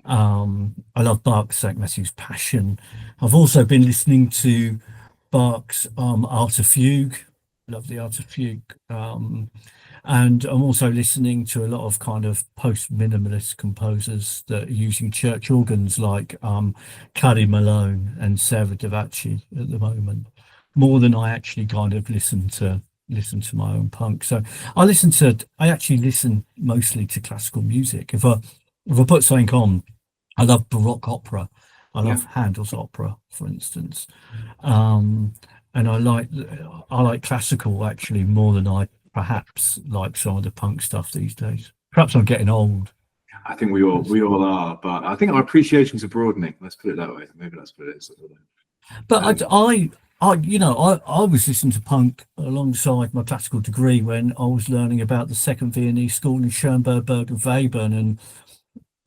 C: I love Bach's St. Matthew's Passion. I've also been listening to Bach's Art of Fugue. Love the Art of Fugue. And I'm also listening to a lot of kind of post-minimalist composers that are using church organs, like Cady Malone and Sarah Davachi at the moment, more than I actually kind of listen to my own punk. So I actually listen mostly to classical music. If I put something on, I love Baroque opera. I love Handel's opera, for instance. And I like classical actually more than I perhaps like some of the punk stuff these days. Perhaps I'm getting old.
A: I think we all are, but I think our appreciations are broadening. Let's put it that way. Maybe that's what it is.
C: But I was listening to punk alongside my classical degree when I was learning about the Second Viennese School in Schoenberg, Berg and Webern,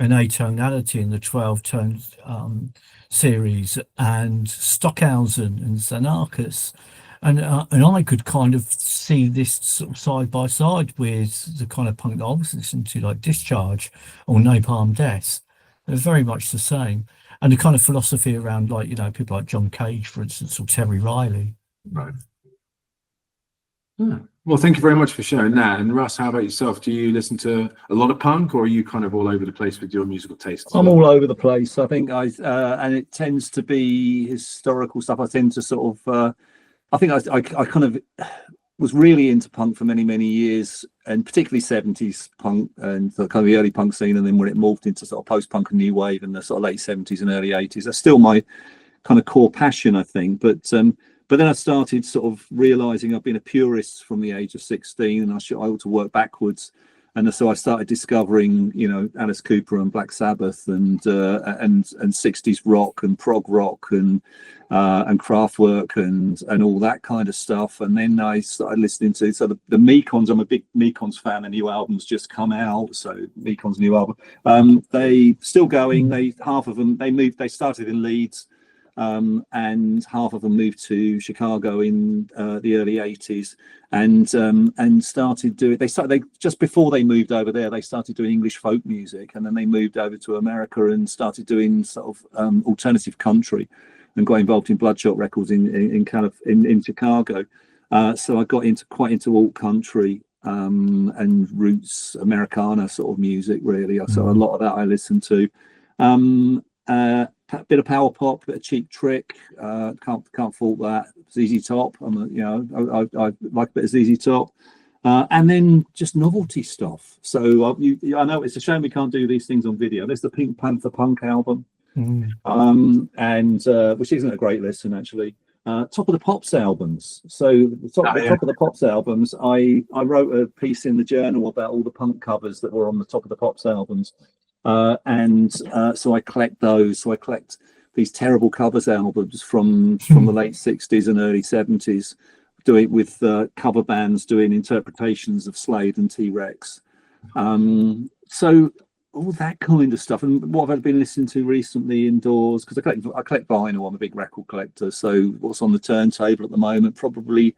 C: and atonality in the 12-tone series, and Stockhausen and Xenakis. And I could kind of see this sort of side by side with the kind of punk that I was listening to, like Discharge or Napalm Death. They're very much the same. And the kind of philosophy around, like, people like John Cage, for instance, or Terry Riley.
A: Right. Yeah. Well, thank you very much for sharing that. And Russ, how about yourself? Do you listen to a lot of punk, or are you kind of all over the place with your musical tastes?
B: I'm all over the place. I think and it tends to be historical stuff. I tend to sort of, I think I kind of was really into punk for many, many years, and particularly 70s punk and the kind of the early punk scene. And then when it morphed into sort of post-punk and new wave in the sort of late 70s and early 80s, that's still my kind of core passion, I think. But then I started sort of realizing I've been a purist from the age of 16, and I ought to work backwards. And so I started discovering, Alice Cooper and Black Sabbath and 60s rock and prog rock and Kraftwerk and all that kind of stuff. And then I started listening to the Mekons. I'm a big Mekons fan. A new album's just come out, so Mekon's new album. They still going. Half of them they started in Leeds. And half of them moved to Chicago in the early 80s and started doing. They just before they moved over there, they started doing English folk music, and then they moved over to America and started doing sort of alternative country, and got involved in Bloodshot Records in Chicago. So I got quite into alt country and roots Americana sort of music, really. So a lot of that I listened to. Bit of power pop, bit of Cheap Trick. Can't fault that. ZZ Top. I like a bit of ZZ Top, and then just novelty stuff. So I know it's a shame we can't do these things on video. There's the Pink Panther Punk album, and which isn't a great listen actually. Top of the Pops albums. So the top of the Pops albums. I wrote a piece in the journal about all the punk covers that were on the Top of the Pops albums. So I collect those. So I collect these terrible covers albums from the late 60s and early 70s, doing with cover bands doing interpretations of Slade and T-Rex. So all that kind of stuff. And what have I been listening to recently indoors? Because I collect vinyl. I'm a big record collector. So what's on the turntable at the moment? Probably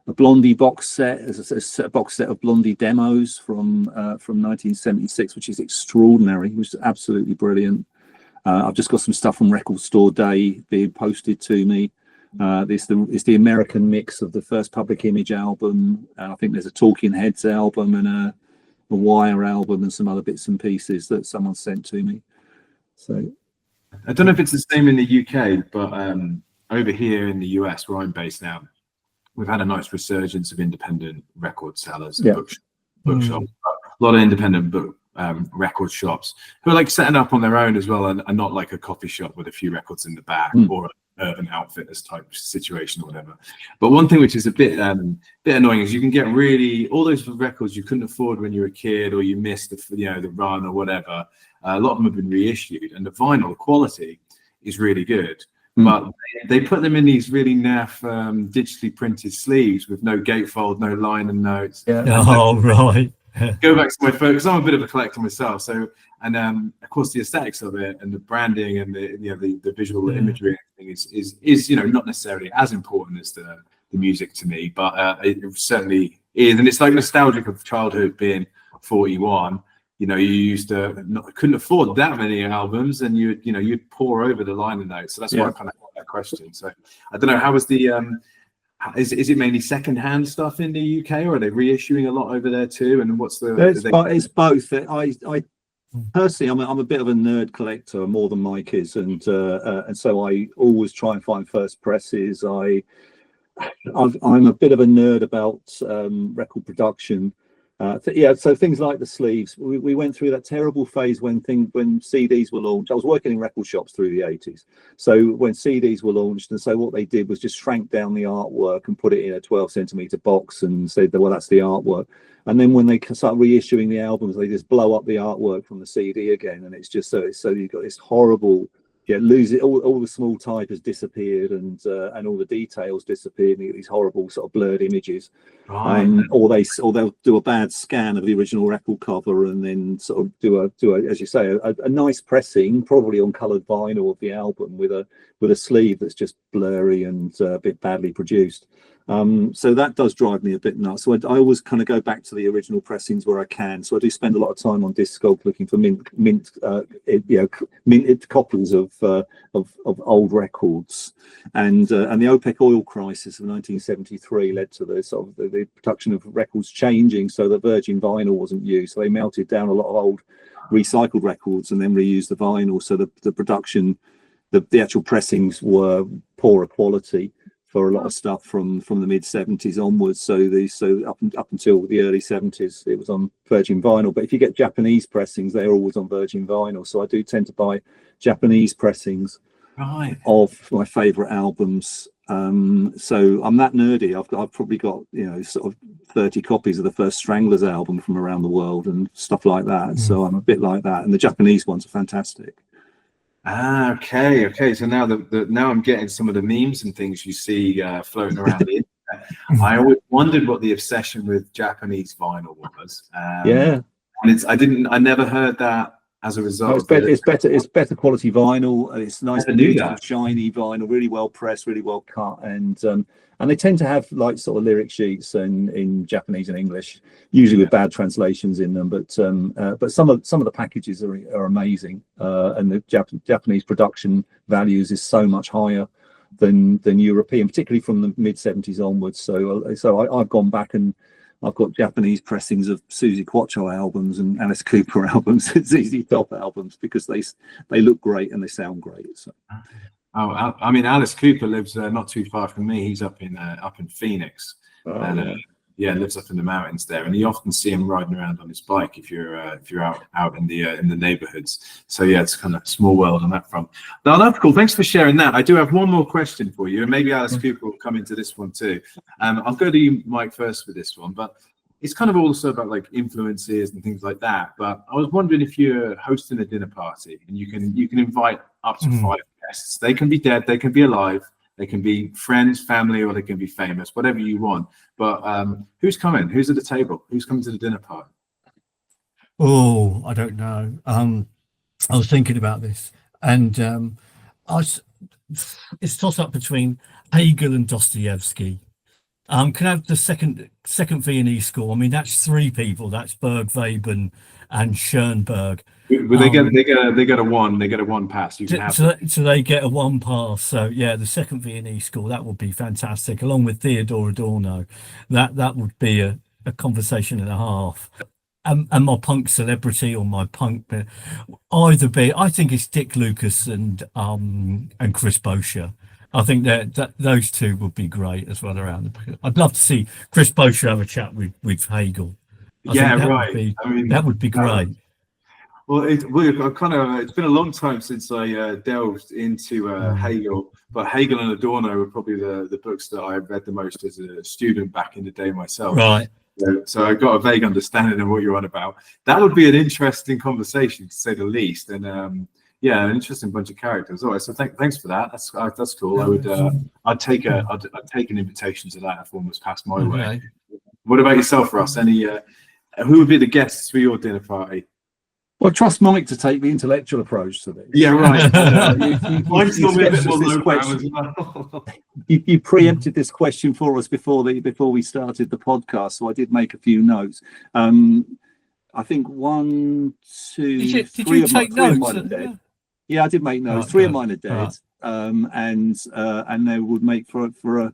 B: a Blondie box set, a box set of Blondie demos from 1976, which is extraordinary, which is absolutely brilliant. I've just got some stuff from Record Store Day being posted to me. It's the American mix of the first Public Image album. I think there's a Talking Heads album and a Wire album and some other bits and pieces that someone sent to me. So
A: I don't know if it's the same in the UK, but over here in the US, where I'm based now, we've had a nice resurgence of independent record sellers and bookshops. A lot of independent book record shops who are like setting up on their own as well, and not like a coffee shop with a few records in the back or an Urban Outfitters type situation or whatever. But one thing which is a bit annoying is you can get really all those records you couldn't afford when you were a kid, or you missed the run or whatever. A lot of them have been reissued, and the vinyl quality is really good. But they put them in these really naff digitally printed sleeves with no gatefold, no line and notes.
C: Oh, right.
A: Go back to my phone, because I'm a bit of a collector myself. So, and of course, the aesthetics of it and the branding and the visual imagery and everything is not necessarily as important as the music to me, but it certainly is. And it's like nostalgic of childhood being 41. You used to couldn't afford that many albums, and you'd pour over the liner notes. So that's why I kind of got that question. So I don't know, how was the is it mainly secondhand stuff in the UK, or are they reissuing a lot over there too? And what's the?
B: It's both. I personally, I'm a bit of a nerd collector, more than Mike is, and so I always try and find first presses. I'm a bit of a nerd about record production. So things like the sleeves, we went through that terrible phase when CDs were launched. I was working in record shops through the 80s. So when CDs were launched, and so what they did was just shrank down the artwork and put it in a 12-centimeter box and said, well, that's the artwork. And then when they start reissuing the albums, they just blow up the artwork from the CD again, and it's just so you've got this horrible. Lose it. All the small type has disappeared, and all the details disappeared. And you get these horrible sort of blurred images, or they'll do a bad scan of the original record cover, and then sort of do a as you say a nice pressing, probably on coloured vinyl of the album with a sleeve that's just blurry and a bit badly produced. So that does drive me a bit nuts. So I always kind of go back to the original pressings where I can. So I do spend a lot of time on Discog looking for minted copies of old records. And the OPEC oil crisis of 1973 led to the production of records changing, so that virgin vinyl wasn't used. So they melted down a lot of old recycled records and then reused the vinyl. So the production, the actual pressings were poorer quality for a lot of stuff from the mid 70s onwards. So up until the early 70s, it was on virgin vinyl. But if you get Japanese pressings, they're always on virgin vinyl. So I do tend to buy Japanese pressings of my favourite albums. So I'm that nerdy. I've probably got sort of 30 copies of the first Stranglers album from around the world and stuff like that. So I'm a bit like that. And the Japanese ones are fantastic.
A: Okay. So now now I'm getting some of the memes and things you see floating around the internet. I always wondered what the obsession with Japanese vinyl was. And I never heard that as a result.
B: It's better quality vinyl. It's nice, shiny vinyl, really well pressed, really well cut, and they tend to have like sort of lyric sheets in Japanese and English, usually with bad translations in them. But some of the packages are amazing, and the Japanese production values is so much higher than European, particularly from the mid 70s onwards. So I've gone back and I've got Japanese pressings of Suzi Quatro albums and Alice Cooper albums and ZZ Top albums because they look great and they sound great. So.
A: Oh, I mean, Alice Cooper lives not too far from me. He's up in Phoenix, lives up in the mountains there. And you often see him riding around on his bike if you're out in the neighborhoods. So yeah, it's kind of small world on that front. Now that's cool. Thanks for sharing that. I do have one more question for you, and maybe Alice Cooper will come into this one too. I'll go to you, Mike, first for this one, but it's kind of also about like influences and things like that. But I was wondering if you're hosting a dinner party and you can invite up to 5 guests. They can be dead, they can be alive, they can be friends, family, or they can be famous, whatever you want. But who's coming? Who's at the table? Who's coming to the dinner party?
C: Oh, I don't know. I was thinking about this, and it's toss up between Hegel and Dostoevsky. Can I have the second V&E score? I mean, that's three people. That's Berg, Veben, and Schoenberg.
A: But they get a one. They get a one pass. You can have
C: So they get a one pass. So yeah, the second V&E score, that would be fantastic, along with Theodore Adorno. That would be a conversation and a half. And my punk celebrity or my punk, either be, I think it's Dick Lucas and Chris Bosher. I think that those two would be great as well around. I'd love to see Chris Bosher have a chat with Hegel. That would be great.
A: Well, it's been a long time since I delved into Hegel, but Hegel and Adorno were probably the books that I read the most as a student back in the day myself.
C: Right.
A: So I got a vague understanding of what you're on about. That would be an interesting conversation, to say the least. And yeah, an interesting bunch of characters. All right, so thanks for that. That's cool. I'd take an invitation to that if one was passed my way. What about yourself, Russ? Who would be the guests for your dinner party?
B: Well, trust Mike to take the intellectual approach to this.
A: Yeah, right.
B: You preempted this question for us before we started the podcast, so I did make a few notes. I think 1, 2, 3 of mine are dead. Yeah, I did make notes. 3 of mine are dead, and they would make for a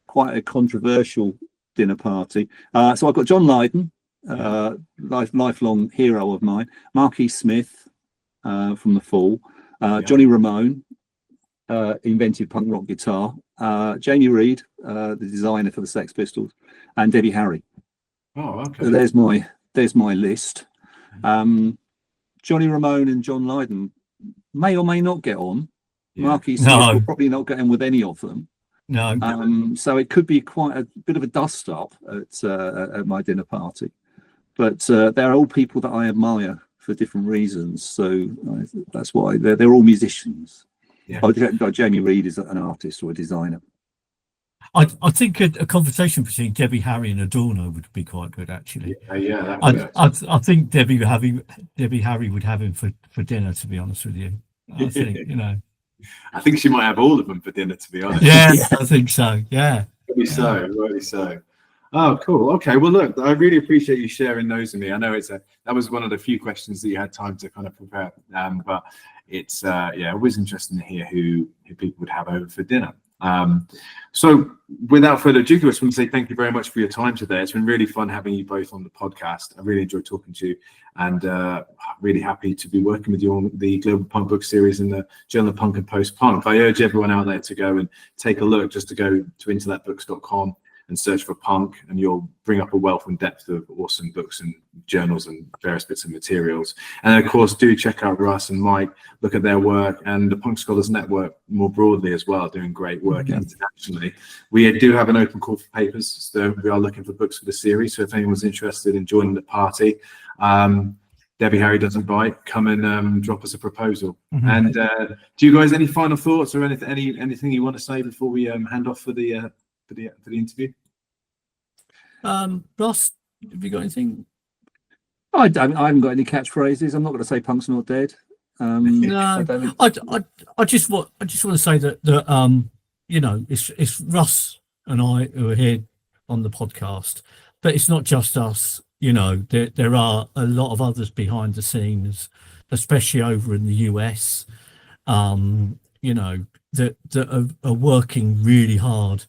B: quite a controversial dinner party. So I've got John Lydon, lifelong hero of mine, Marquis Smith from The Fall, Johnny Ramone, invented punk rock guitar, Jamie Reid, the designer for the Sex Pistols, and Debbie Harry.
A: Oh, okay.
B: So there's my list. Johnny Ramone and John Lydon may or may not get on. Marquis Smith will probably not get in with any of them.
C: No.
B: So it could be quite a bit of a dust up at my dinner party. But they're all people that I admire for different reasons. So that's why they're all musicians.
A: Yeah.
B: Jamie Reid is an artist or a designer.
C: I think a conversation between Debbie Harry and Adorno would be quite good, actually. I think Debbie Harry would have him for dinner, to be honest with you. I think,
A: I think she might have all of them for dinner, to be honest.
C: Yeah, I think so. Yeah.
A: Rightly so. Oh, cool. Okay. Well, look, I really appreciate you sharing those with me. I know that was one of the few questions that you had time to kind of prepare. But it's always interesting to hear who people would have over for dinner. So without further ado, I just want to say thank you very much for your time today. It's been really fun having you both on the podcast. I really enjoyed talking to you, and really happy to be working with you on the Global Punk Book Series and the Journal of Punk and Post Punk. I urge everyone out there to go and take a look, just to go to intellectbooks.com and search for punk, and you'll bring up a wealth and depth of awesome books and journals and various bits of materials. And of course, do check out Russ and Mike, look at their work, and the Punk Scholars Network more broadly as well, doing great work internationally. We do have an open call for papers, so we are looking for books for the series. So if anyone's interested in joining the party, Debbie Harry doesn't bite, come and drop us a proposal. And do you guys any final thoughts or anything you want to say before we hand off for the interview?
C: Ross, have you got anything?
B: I haven't got any catchphrases. I'm not going to say punk's not dead.
C: No, I just want to say that it's Russ and I who are here on the podcast, but it's not just us. There are a lot of others behind the scenes, especially over in the US. That are working really hard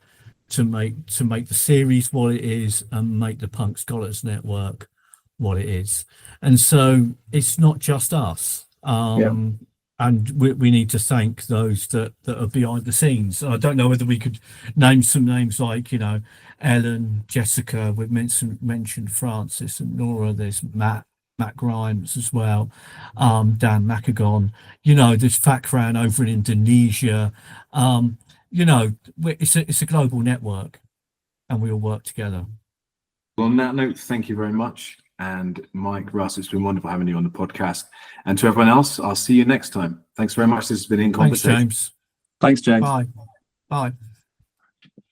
C: to make the series what it is and make the Punk Scholars Network what it is. And so it's not just us. And we need to thank those that are behind the scenes. I don't know whether we could name some names like, Ellen, Jessica, we've mentioned Francis and Nora, there's Matt Grimes as well, Dan Macagon, there's Fakran over in Indonesia. It's a global network, and we all work together.
A: Well, on that note, thank you very much. And Mike, Russ, it's been wonderful having you on the podcast. And to everyone else, I'll see you next time. Thanks very much. This has been In Conversation.
C: Thanks, James.
B: Thanks, James.
C: Bye. Bye.